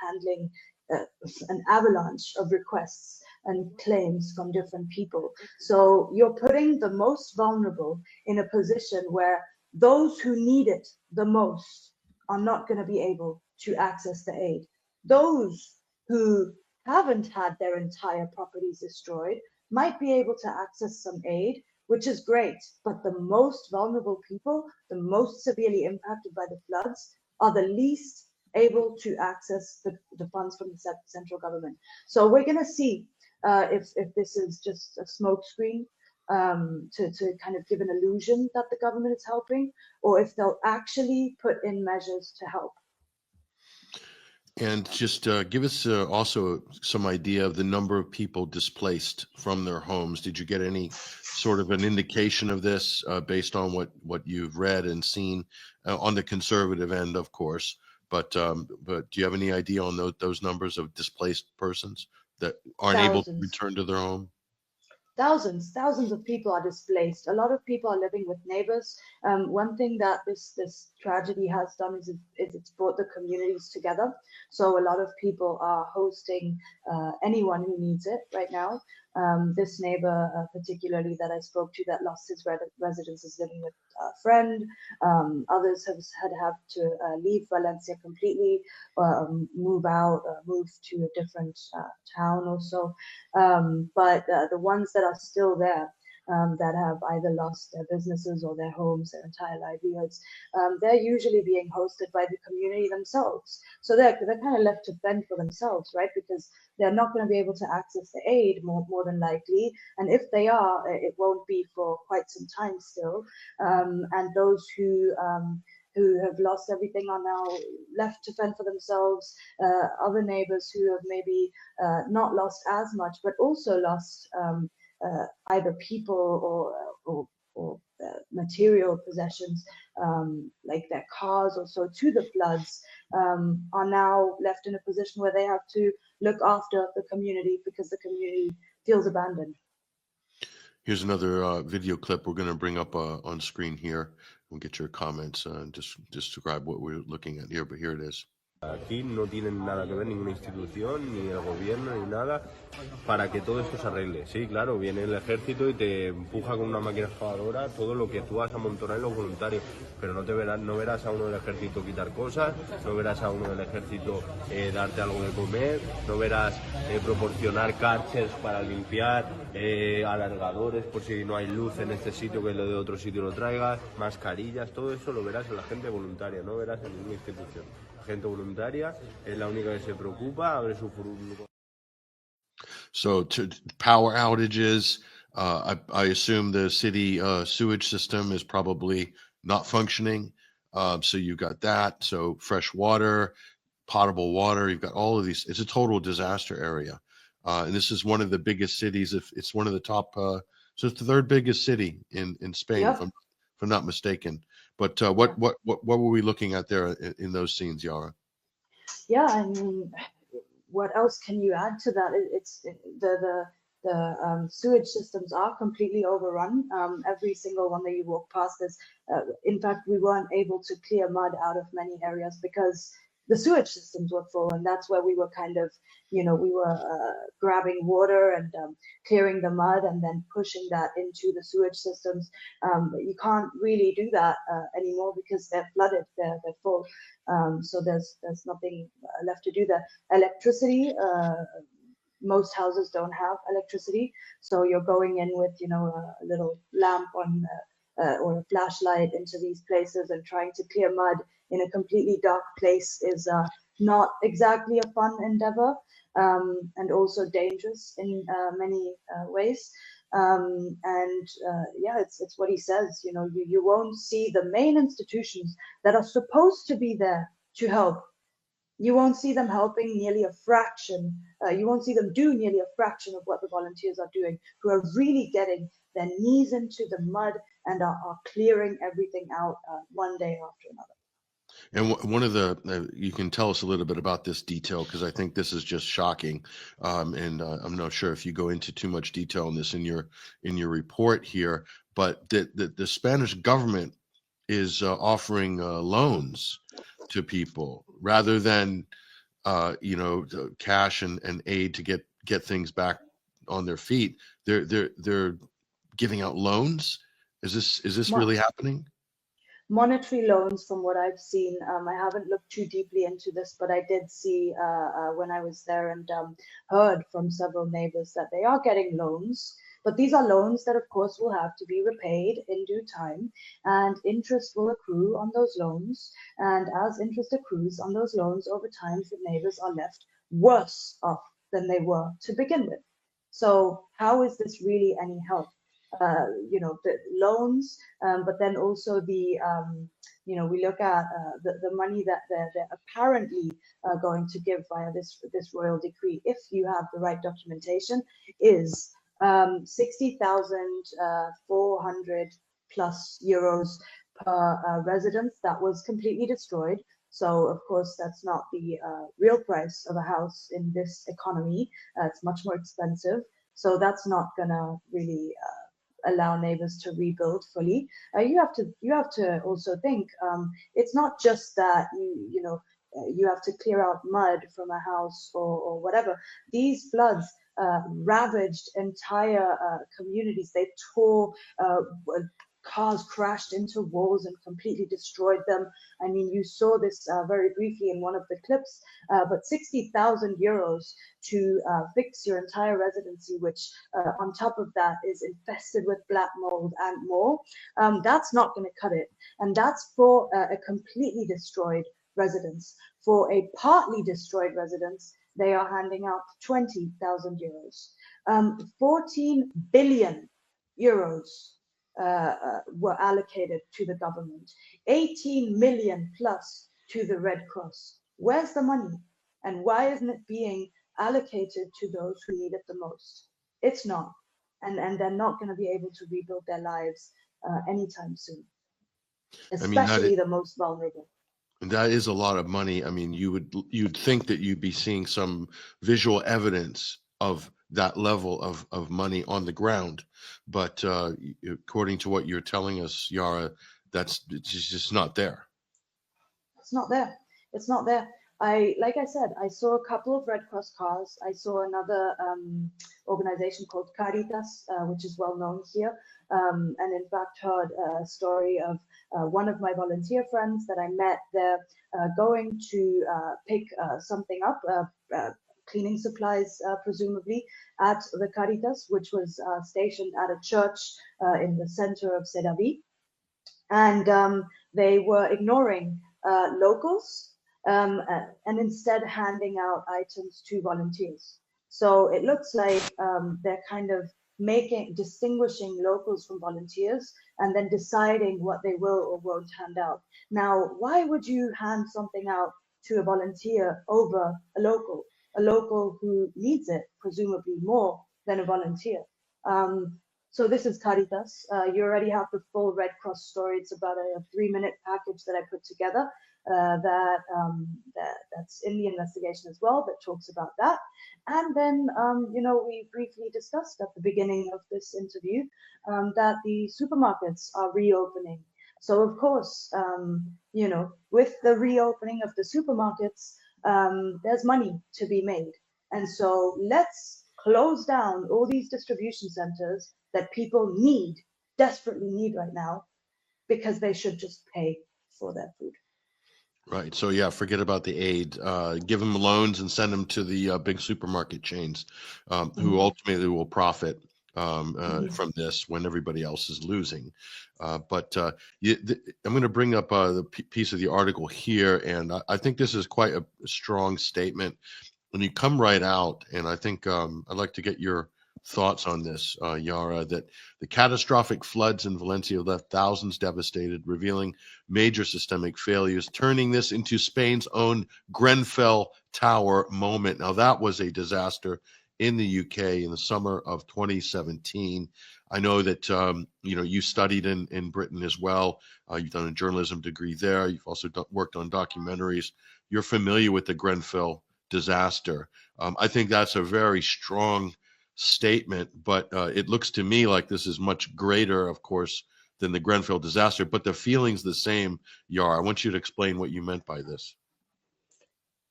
handling an avalanche of requests and claims from different people. So you're putting the most vulnerable in a position where those who need it the most are not going to be able to access the aid. Those who haven't had their entire properties destroyed might be able to access some aid, which is great, but the most vulnerable people, the most severely impacted by the floods, are the least able to access the funds from the central government. So we're going to see if this is just a smokescreen to kind of give an illusion that the government is helping, or if they'll actually put in measures to help. And just give us also some idea of the number of people displaced from their homes. Did you get any sort of an indication of this based on what you've read and seen on the conservative end, of course? But do you have any idea on those numbers of displaced persons that aren't able to Thousands. return to their home? Thousands of people are displaced. A lot of people are living with neighbors. One thing that this tragedy has done is it's brought the communities together. So a lot of people are hosting anyone who needs it right now. This neighbor, particularly that I spoke to, that lost his residence, is living with a friend. Others have to leave Valencia completely, move out, move to a different town or so. But the ones that are still there, that have either lost their businesses or their homes, their entire livelihoods, they're usually being hosted by the community themselves. So they're kind of left to fend for themselves, right? Because they're not going to be able to access the aid more than likely. And if they are, it won't be for quite some time still. And those who have lost everything are now left to fend for themselves. Other neighbors who have maybe not lost as much, but also lost either people or material possessions, like their cars or so, to the floods, are now left in a position where they have to look after the community because the community feels abandoned. Here's another video clip we're going to bring up on screen here. We'll get your comments and just describe what we're looking at here, but here it is. Aquí no tienen nada que ver ninguna institución, ni el gobierno, ni nada, para que todo esto se arregle. Sí, claro, viene el ejército y te empuja con una máquina excavadora todo lo que tú vas a amontonar en los voluntarios, pero no verás a uno del ejército quitar cosas, no verás a uno del ejército darte algo de comer, no verás proporcionar cárceles para limpiar, alargadores por si no hay luz en este sitio que lo de otro sitio lo traigas, mascarillas, todo eso lo verás en la gente voluntaria, no verás en ninguna institución. Gente voluntaria es la única que se preocupa, abre su furgoneta. So to power outages, I assume the city sewage system is probably not functioning. So you've got that. So fresh water, potable water, you've got all of these. It's a total disaster area. And this is one of the biggest cities. If it's one of the top, so it's the third biggest city in Spain, Yep. if I'm not mistaken. But what were we looking at there in those scenes, Iara? Yeah, I mean, what else can you add to that? It's the sewage systems are completely overrun. Every single one that you walk past is, in fact, we weren't able to clear mud out of many areas because the sewage systems were full, and that's where we were kind of, we were grabbing water and clearing the mud and then pushing that into the sewage systems. But you can't really do that anymore because they're flooded, they're full. So there's nothing left to do there. Electricity, most houses don't have electricity, so you're going in with a little lamp on or a flashlight into these places and trying to clear mud in a completely dark place is not exactly a fun endeavor, and also dangerous in many ways. Yeah, it's what he says. You won't see the main institutions that are supposed to be there to help. You won't see them helping nearly a fraction. You won't see them do nearly a fraction of what the volunteers are doing, who are really getting their knees into the mud and are clearing everything out one day after another. And one of the, you can tell us a little bit about this detail, because I think this is just shocking. And I'm not sure if you go into too much detail on this in your report here, but the Spanish government is offering loans to people rather than cash and aid to get things back on their feet. They're giving out loans. Is this really happening? Monetary loans, from what I've seen. I haven't looked too deeply into this, but I did see when I was there and heard from several neighbors that they are getting loans. But these are loans that, of course, will have to be repaid in due time, and interest will accrue on those loans. And as interest accrues on those loans over time, the neighbors are left worse off than they were to begin with. So how is this really any help? The loans, but then also the, we look at the money that they're apparently going to give via this royal decree, if you have the right documentation, is 60,400 plus euros per residence that was completely destroyed. So, of course, that's not the real price of a house in this economy. It's much more expensive. So that's not gonna really allow neighbors to rebuild fully. You have to also think it's not just that you have to clear out mud from a house or whatever. These floods ravaged entire communities. They tore cars, crashed into walls and completely destroyed them. I mean, you saw this very briefly in one of the clips, but 60,000 euros to fix your entire residency, which on top of that is infested with black mold and more, that's not going to cut it. And that's for a completely destroyed residence. For a partly destroyed residence, they are handing out 20,000 euros. 14 billion euros were allocated to the government, 18 million plus to the Red Cross. Where's the money? And why isn't it being allocated to those who need it the most? It's not. And they're not going to be able to rebuild their lives anytime soon, especially the most vulnerable. That is a lot of money. I mean, you'd think that you'd be seeing some visual evidence of that level of money on the ground, but according to what you're telling us, Iara, it's just not there. It's not there. It's not there. Like I said, I saw a couple of Red Cross cars. I saw another organization called Caritas, which is well known here, and in fact heard a story of one of my volunteer friends that I met there going to pick something up, cleaning supplies, presumably, at the Caritas, which was stationed at a church in the center of Sedaví. And they were ignoring locals and instead handing out items to volunteers. So it looks like they're kind of distinguishing locals from volunteers and then deciding what they will or won't hand out. Now, why would you hand something out to a volunteer over a local who needs it, presumably more than a volunteer? So this is Caritas. You already have the full Red Cross story. It's about a 3-minute package that I put together that's in the investigation as well, that talks about that. And then, we briefly discussed at the beginning of this interview that the supermarkets are reopening. So of course, with the reopening of the supermarkets, there's money to be made. And so let's close down all these distribution centers that people desperately need right now, because they should just pay for their food. Right. So yeah, forget about the aid. Give them loans and send them to the big supermarket chains, who ultimately will profit from this when everybody else is losing. But I'm going to bring up the piece of the article here, and I think this is quite a strong statement. When you come right out, and I think I'd like to get your thoughts on this, Iara, that the catastrophic floods in Valencia left thousands devastated, revealing major systemic failures, turning this into Spain's own Grenfell Tower moment. Now, that was a disaster in the UK in the summer of 2017. I know that you studied in Britain as well. You've done a journalism degree there. You've also worked on documentaries. You're familiar with the Grenfell disaster. I think that's a very strong statement, but it looks to me like this is much greater, of course, than the Grenfell disaster, but the feeling's the same. Iara, I want you to explain what you meant by this.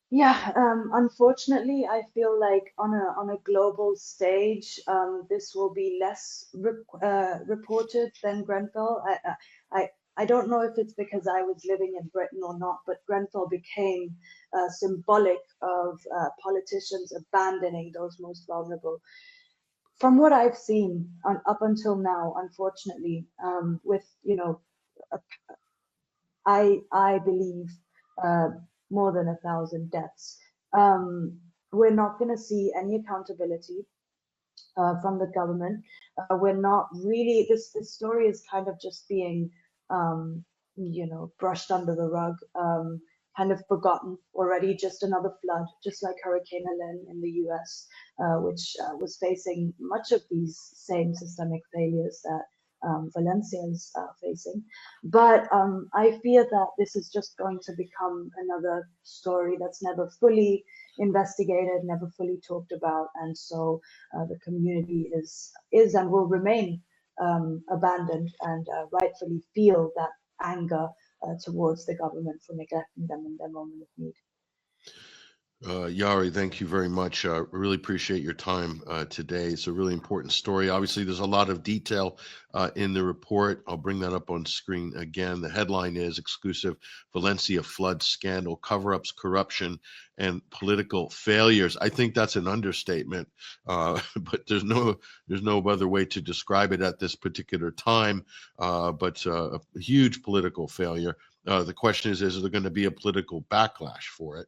Yeah, unfortunately, I feel like on a global stage, this will be less reported than Grenfell. I don't know if it's because I was living in Britain or not, but Grenfell became symbolic of politicians abandoning those most vulnerable. From what I've seen up until now, unfortunately, I believe more than 1,000 deaths. We're not going to see any accountability from the government. We're not really. This story is kind of just being, brushed under the rug. kind of forgotten already. Just another flood, just like Hurricane Helene in the US, which was facing much of these same systemic failures that Valencia is facing. But I fear that this is just going to become another story that's never fully investigated, never fully talked about, and so the community is and will remain abandoned and rightfully feel that anger towards the government for neglecting them in their moment of need. Yari, thank you very much. I really appreciate your time today. It's a really important story. Obviously, there's a lot of detail in the report. I'll bring that up on screen again. The headline is Exclusive Valencia Flood Scandal, Cover-Ups, Corruption, and Political Failures. I think that's an understatement, but there's no other way to describe it at this particular time, but a huge political failure. The question is there going to be a political backlash for it?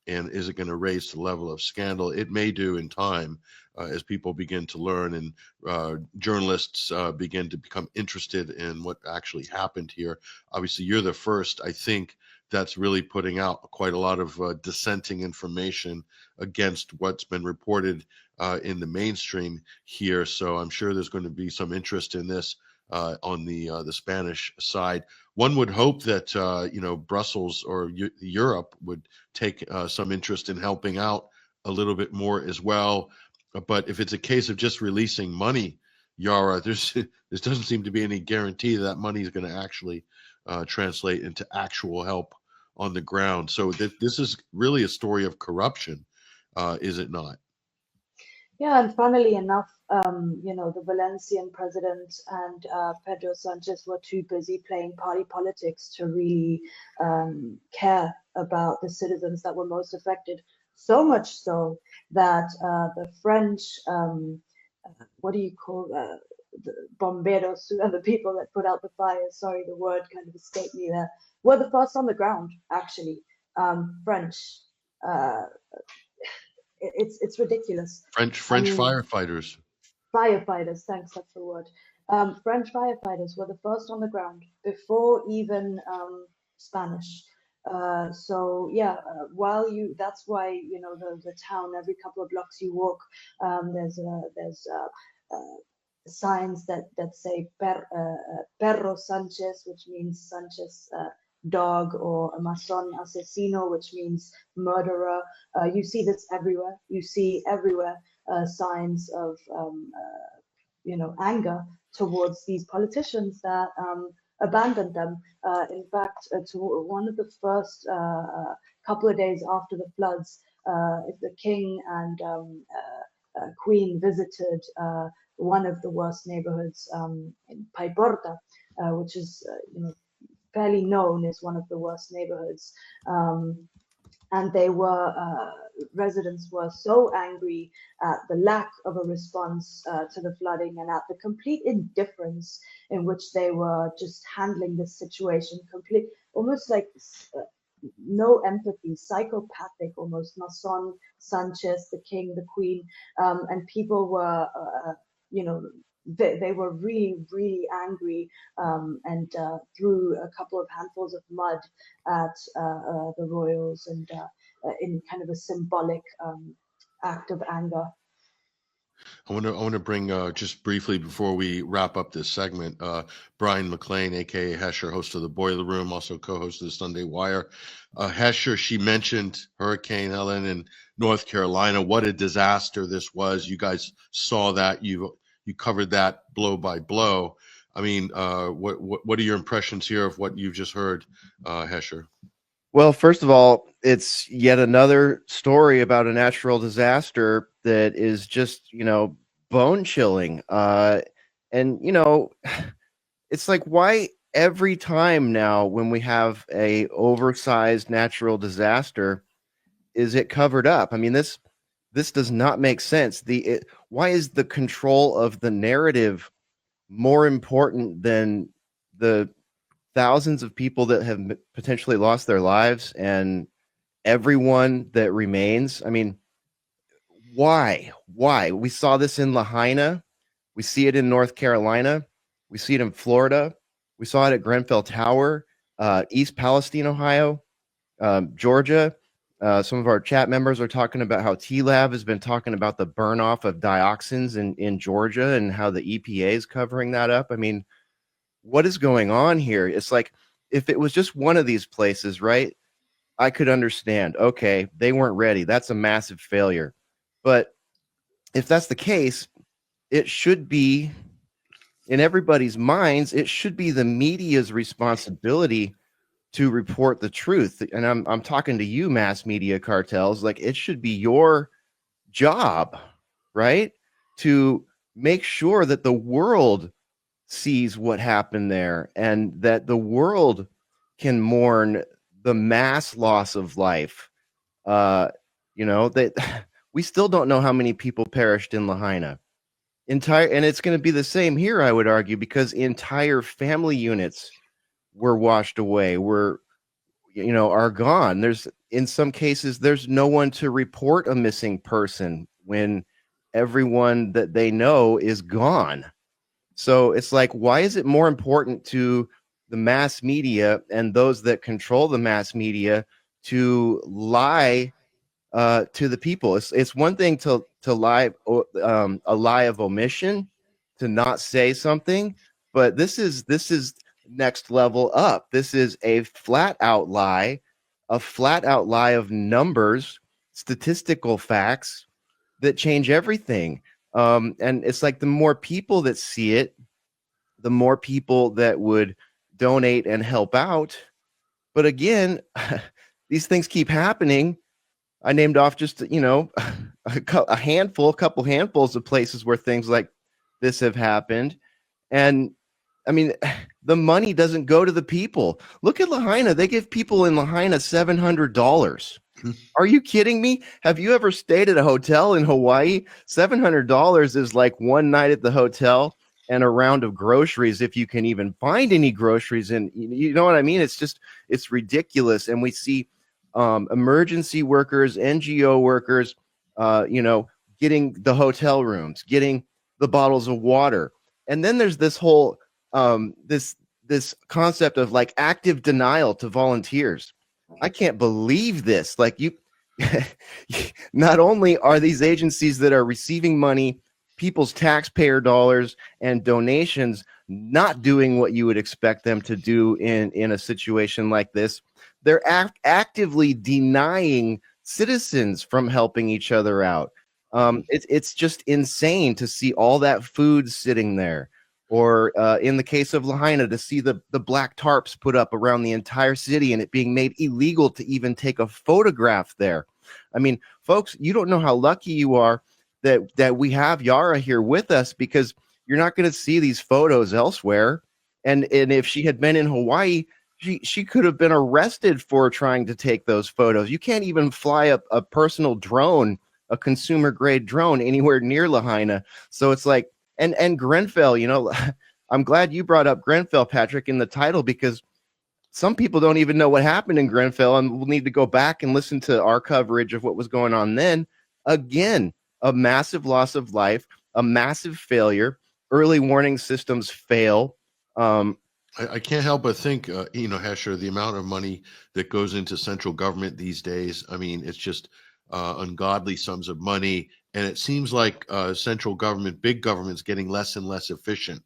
And is it going to raise the level of scandal? It may do in time as people begin to learn and journalists begin to become interested in what actually happened here. Obviously, you're the first, I think, that's really putting out quite a lot of dissenting information against what's been reported in the mainstream here. So I'm sure there's going to be some interest in this on the Spanish side. One would hope that Brussels or Europe would take some interest in helping out a little bit more as well. But if it's a case of just releasing money, Yara, there doesn't seem to be any guarantee that money is going to actually translate into actual help on the ground. So this is really a story of corruption, is it not? Yeah, and funnily enough, the Valencian president and Pedro Sanchez were too busy playing party politics to really care about the citizens that were most affected. So much so that the French, what do you call the bomberos, the people that put out the fires, sorry, the word kind of escaped me there, were the first on the ground, actually. French. It's ridiculous. French firefighters. Firefighters, thanks, that's the word. French firefighters were the first on the ground before even Spanish. So yeah, that's why the town, every couple of blocks you walk, there's signs that say Perro Sanchez, which means Sanchez dog, or Amazon asesino, which means murderer. You see this everywhere. You see everywhere signs of anger towards these politicians that abandoned them. In fact, to one of the first couple of days after the floods, the king and queen visited one of the worst neighborhoods in Paiporta, which is fairly known as one of the worst neighborhoods. And residents were so angry at the lack of a response to the flooding and at the complete indifference in which they were just handling this situation, almost like no empathy, psychopathic almost. Mason, Sanchez, the king, the queen, and people were, they were really, really angry and threw a couple of handfuls of mud at the royals and in kind of a symbolic act of anger. I want to bring just briefly before we wrap up this segment, Brian McLean, aka Hesher, host of the Boiler Room, also co-host of the Sunday Wire. Hesher, she mentioned Hurricane Helene in North Carolina. What a disaster this was! You guys saw that. You covered that blow by blow. I mean, what are your impressions here of what you've just heard, Hesher? Well, first of all, it's yet another story about a natural disaster that is just, bone chilling. And, it's like, why every time now when we have a oversized natural disaster, is it covered up? I mean, this does not make sense. Why is the control of the narrative more important than the thousands of people that have potentially lost their lives and everyone that remains? I mean, why? We saw this in Lahaina. We see it in North Carolina. We see it in Florida. We saw it at Grenfell Tower, East Palestine, Ohio. Georgia, some of our chat members are talking about how T-Lab has been talking about the burn off of dioxins in Georgia and how the EPA is covering that up. I mean, what is going on here? It's like, if it was just one of these places, right, I could understand. Okay, they weren't ready. That's a massive failure. But if that's the case, it should be, in everybody's minds, it should be the media's responsibility to report the truth. And I'm talking to you, mass media cartels. Like, it should be your job, right, to make sure that the world sees what happened there and that the world can mourn the mass loss of life. That we still don't know how many people perished in Lahaina. And it's going to be the same here, I would argue, because entire family units were washed away, are gone. In some cases, there's no one to report a missing person when everyone that they know is gone. So it's like, why is it more important to the mass media and those that control the mass media to lie to the people? It's one thing to lie, a lie of omission, to not say something, but this is next level up. This is a flat out lie of numbers, statistical facts that change everything. And it's like, the more people that see it, the more people that would donate and help out. But again, these things keep happening. I named off just, a couple handfuls of places where things like this have happened. And I mean, the money doesn't go to the people. Look at Lahaina. They give people in Lahaina $700. Are you kidding me? Have you ever stayed at a hotel in Hawaii? $700 is like one night at the hotel and a round of groceries, if you can even find any groceries. And you know what I mean? It's ridiculous. And we see emergency workers, NGO workers, getting the hotel rooms, getting the bottles of water. And then there's this whole this concept of like active denial to volunteers. I can't believe this. Like, you not only are these agencies that are receiving money, people's taxpayer dollars and donations, not doing what you would expect them to do in a situation like this, they're actively denying citizens from helping each other out. It's just insane to see all that food sitting there. Or in the case of Lahaina, to see the black tarps put up around the entire city and it being made illegal to even take a photograph there. I mean, folks, you don't know how lucky you are that we have Iara here with us, because you're not going to see these photos elsewhere. And if she had been in Hawaii, she could have been arrested for trying to take those photos. You can't even fly a personal drone, a consumer grade drone, anywhere near Lahaina. So it's like, and Grenfell, I'm glad you brought up Grenfell, Patrick, in the title, because some people don't even know what happened in Grenfell, and we'll need to go back and listen to our coverage of what was going on then. Again, a massive loss of life, a massive failure. Early warning systems fail. I can't help but think, Hesher, the amount of money that goes into central government these days. I mean, it's just ungodly sums of money. And it seems like central government, big government's getting less and less efficient.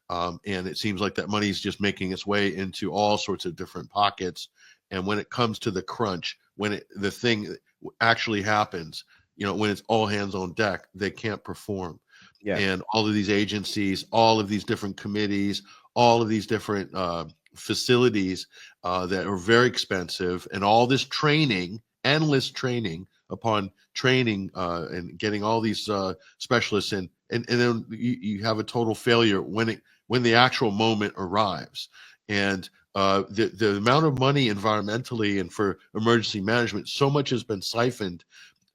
And it seems like that money is just making its way into all sorts of different pockets. And when it comes to the crunch, when the thing actually happens, when it's all hands on deck, they can't perform. Yeah. And all of these agencies, all of these different committees, all of these different facilities that are very expensive, and all this training, endless training upon training and getting all these specialists in, and then you have a total failure when the actual moment arrives. And the amount of money environmentally and for emergency management, so much has been siphoned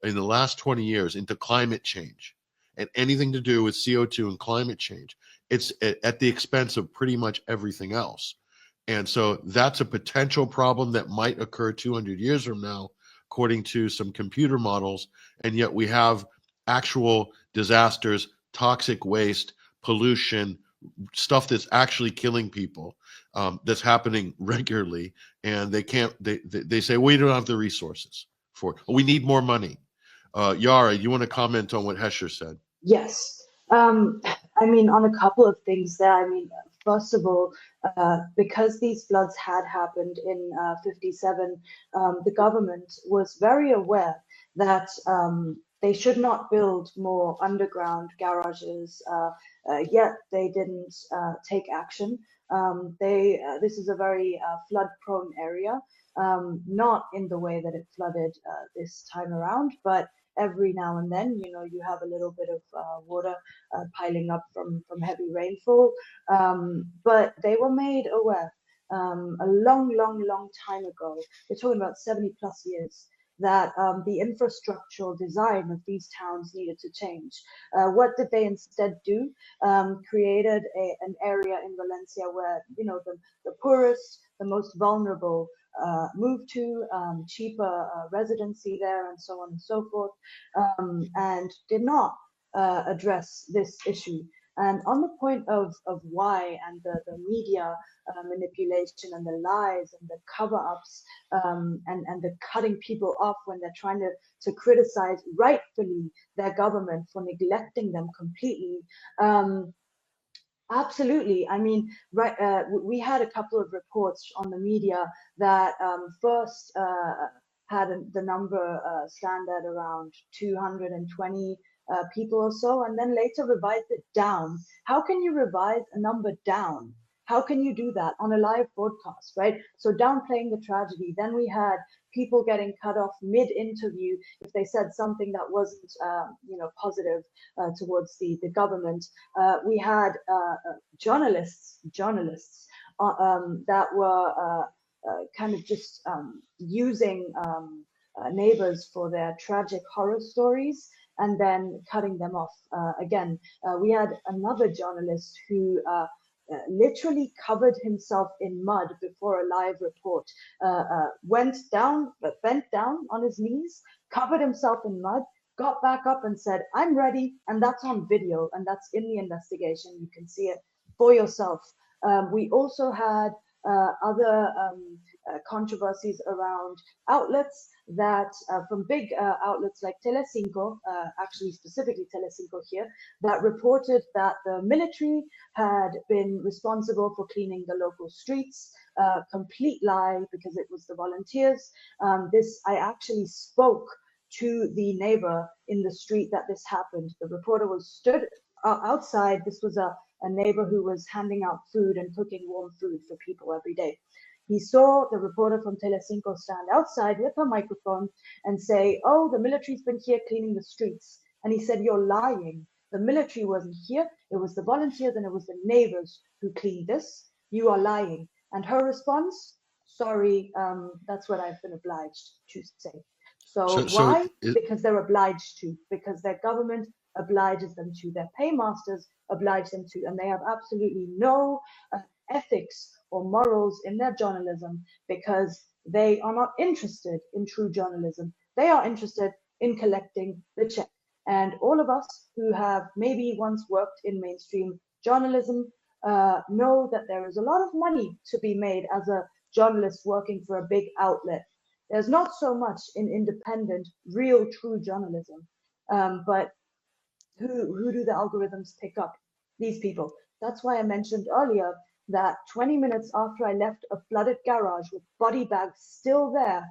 in the last 20 years into climate change and anything to do with CO2 and climate change. It's at the expense of pretty much everything else. And so that's a potential problem that might occur 200 years from now, according to some computer models. And yet we have actual disasters, toxic waste, pollution, stuff that's actually killing people. that's happening regularly, and they can't. They say we don't have the resources for it. We need more money. Iara, you want to comment on what Hesher said? Yes. I mean, on a couple of things there. I mean, first of all, because these floods had happened in 57, the government was very aware that they should not build more underground garages, yet they didn't take action. This is a very flood-prone area, not in the way that it flooded this time around, but every now and then, you have a little bit of water piling up from heavy rainfall. But they were made aware a long time ago. We're talking about 70 plus years, that the infrastructural design of these towns needed to change. What did they instead do? Created an area in Valencia where, the poorest, the most vulnerable moved to, cheaper residency there, and so on and so forth, and did not address this issue. And on the point of why, and the media manipulation and the lies and the cover-ups, and the cutting people off when they're trying to criticize rightfully their government for neglecting them completely. Absolutely. I mean, right. We had a couple of reports on the media that first had the number stand at around 220 people or so, and then later revised it down. How can you revise a number down? How can you do that on a live broadcast, right? So downplaying the tragedy. Then we had people getting cut off mid-interview if they said something that wasn't, positive towards the government. We had journalists that were kind of just using neighbors for their tragic horror stories and then cutting them off. Again, we had another journalist who literally covered himself in mud before a live report, bent down on his knees, covered himself in mud, got back up and said, "I'm ready," and that's on video, and that's in the investigation. You can see it for yourself. We also had other controversies around outlets that from big outlets like Telecinco, actually specifically Telecinco here, that reported that the military had been responsible for cleaning the local streets. Complete lie, because it was the volunteers. I actually spoke to the neighbor in the street that this happened. The reporter was stood outside. This was a neighbor who was handing out food and cooking warm food for people every day. He saw the reporter from Telecinco stand outside with a microphone and say, "Oh, the military's been here cleaning the streets." And he said, "You're lying. The military wasn't here. It was the volunteers and it was the neighbors who cleaned this. You are lying." And her response, "Sorry, that's what I've been obliged to say." So why? Because they're obliged to, because their government obliges them to, their paymasters oblige them to, and they have absolutely no ethics or morals in their journalism, because they are not interested in true journalism. They are interested in collecting the check. And all of us who have maybe once worked in mainstream journalism know that there is a lot of money to be made as a journalist working for a big outlet. There's not so much in independent, real, true journalism. But who do the algorithms pick up? These people. That's why I mentioned earlier that 20 minutes after I left a flooded garage with body bags still there,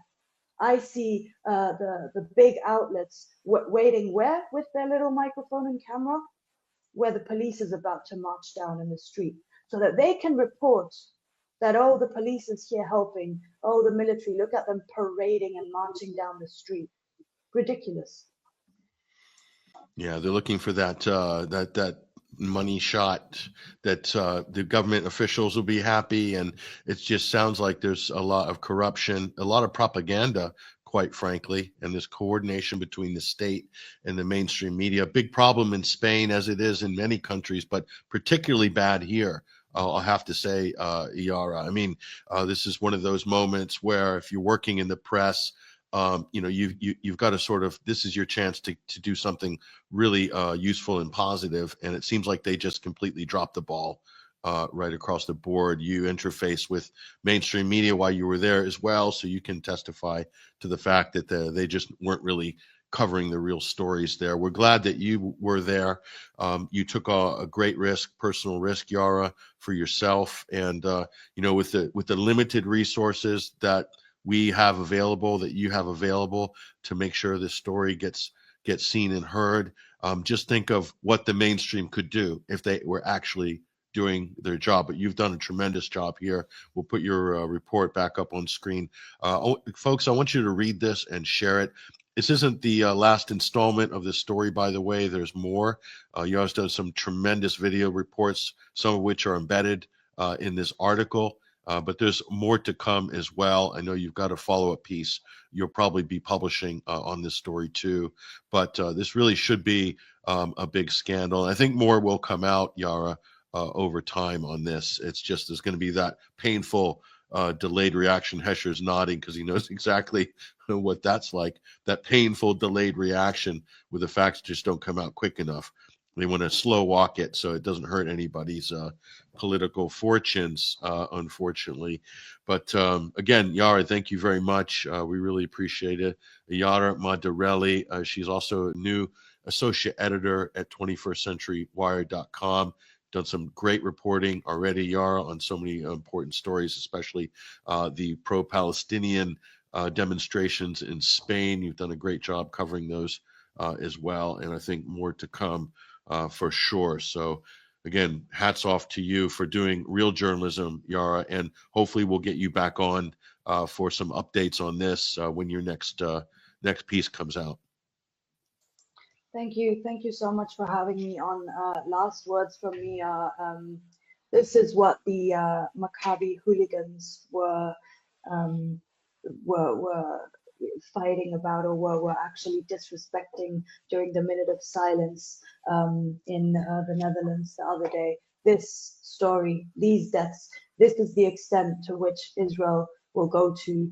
I see the big outlets waiting where? With their little microphone and camera? Where the police is about to march down in the street, so that they can report that, oh, the police is here helping. Oh, the military, look at them parading and marching down the street. Ridiculous. Yeah, they're looking for that money shot, that the government officials will be happy, and it just sounds like there's a lot of corruption, a lot of propaganda, quite frankly, and this coordination between the state and the mainstream media. Big problem in Spain, as it is in many countries, but particularly bad here. I'll have to say, Iara. I mean, this is one of those moments where if you're working in the press, you've got to sort of, this is your chance to do something really useful and positive. And it seems like they just completely dropped the ball right across the board. You interface with mainstream media while you were there as well, so you can testify to the fact that they just weren't really covering the real stories there. We're glad that you were there. You took a great risk, personal risk, Iara, for yourself, and with the limited resources that we have available, that you have available, to make sure this story gets seen and heard. Just think of what the mainstream could do if they were actually doing their job. But you've done a tremendous job here. We'll put your report back up on screen. Folks, I want you to read this and share it. This isn't the last installment of this story, by the way. There's more. Iara's done some tremendous video reports, some of which are embedded in this article. But there's more to come as well. I know you've got a follow-up piece you'll probably be publishing on this story too. But this really should be a big scandal. And I think more will come out, Iara, over time on this. It's just there's going to be that painful delayed reaction. Hesher's nodding because he knows exactly what that's like, that painful delayed reaction where the facts just don't come out quick enough. They want to slow walk it so it doesn't hurt anybody's political fortunes, unfortunately. But again, Iara, thank you very much. We really appreciate it. Iara Modarelli, she's also a new associate editor at 21stCenturyWire.com. Done some great reporting already, Iara, on so many important stories, especially the pro-Palestinian demonstrations in Spain. You've done a great job covering those as well, and I think more to come for sure. So again, hats off to you for doing real journalism, Iara, and hopefully we'll get you back on for some updates on this when your next piece comes out. Thank you so much for having me on. Last words from me are, this is what the Maccabi hooligans were fighting about, or were actually disrespecting during the minute of silence in the Netherlands the other day. This story, these deaths, this is the extent to which Israel will go to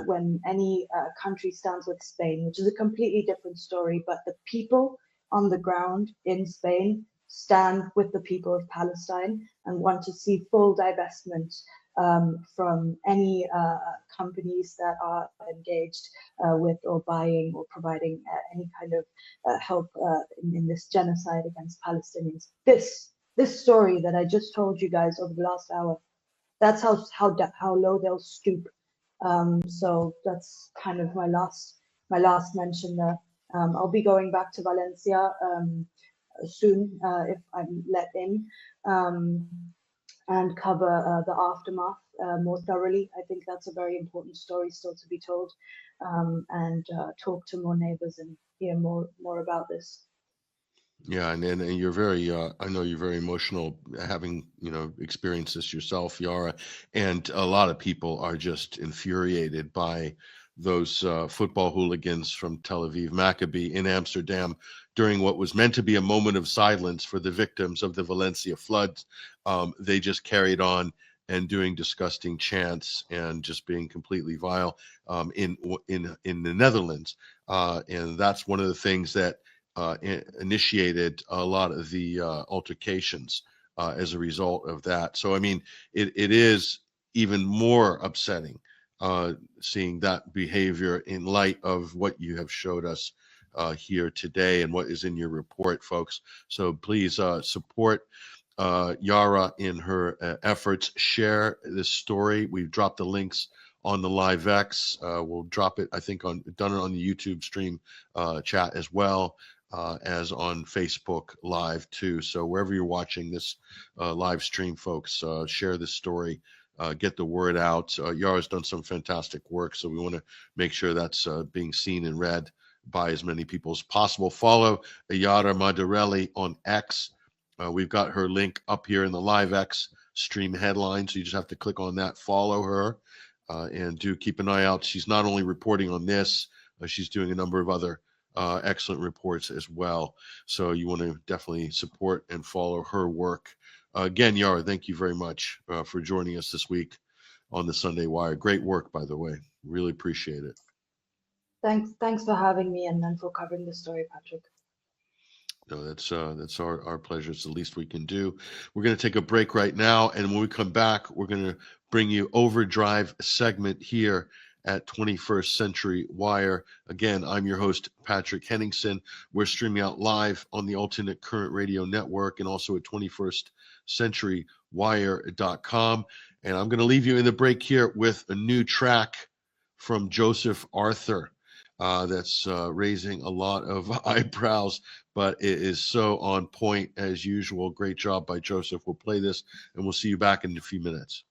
when any country stands with Spain, which is a completely different story. But the people on the ground in Spain stand with the people of Palestine and want to see full divestment from any companies that are engaged with or buying or providing any kind of help in this genocide against Palestinians. This story that I just told you guys over the last hour, that's how low they'll stoop. So that's kind of my last mention there. I'll be going back to Valencia soon if I'm let in, and cover the aftermath more thoroughly. I think that's a very important story still to be told, and talk to more neighbors and hear more about this. Yeah, and you're very, I know you're very emotional having, experienced this yourself, Iara, and a lot of people are just infuriated by those football hooligans from Tel Aviv Maccabi in Amsterdam during what was meant to be a moment of silence for the victims of the Valencia floods. They just carried on and doing disgusting chants and just being completely vile in the Netherlands. And that's one of the things that initiated a lot of the altercations as a result of that. So, I mean, it is even more upsetting seeing that behavior in light of what you have showed us here today and what is in your report, folks. So please support Iara in her efforts. Share this story. We've dropped the links on the LiveX. We'll drop it, I think, done it on the YouTube stream chat as well. As on Facebook Live too. So wherever you're watching this live stream, folks, share this story, get the word out. Iara's done some fantastic work, so we want to make sure that's being seen and read by as many people as possible. Follow Iara Modarelli on X. We've got her link up here in the LiveX stream headline, so you just have to click on that, follow her, and do keep an eye out. She's not only reporting on this, she's doing a number of other excellent reports as well. So you want to definitely support and follow her work. Again, Iara, thank you very much for joining us this week on the Sunday Wire. Great work, by the way. Really appreciate it. Thanks for having me and for covering the story, Patrick. No, that's our pleasure. It's the least we can do. We're going to take a break right now, and when we come back, we're going to bring you Overdrive segment here at 21st Century Wire. Again, I'm your host, Patrick Henningsen. We're streaming out live on the Alternate Current Radio Network and also at 21stcenturywire.com. And I'm going to leave you in the break here with a new track from Joseph Arthur. That's raising a lot of eyebrows, but it is so on point as usual. Great job by Joseph. We'll play this, and we'll see you back in a few minutes.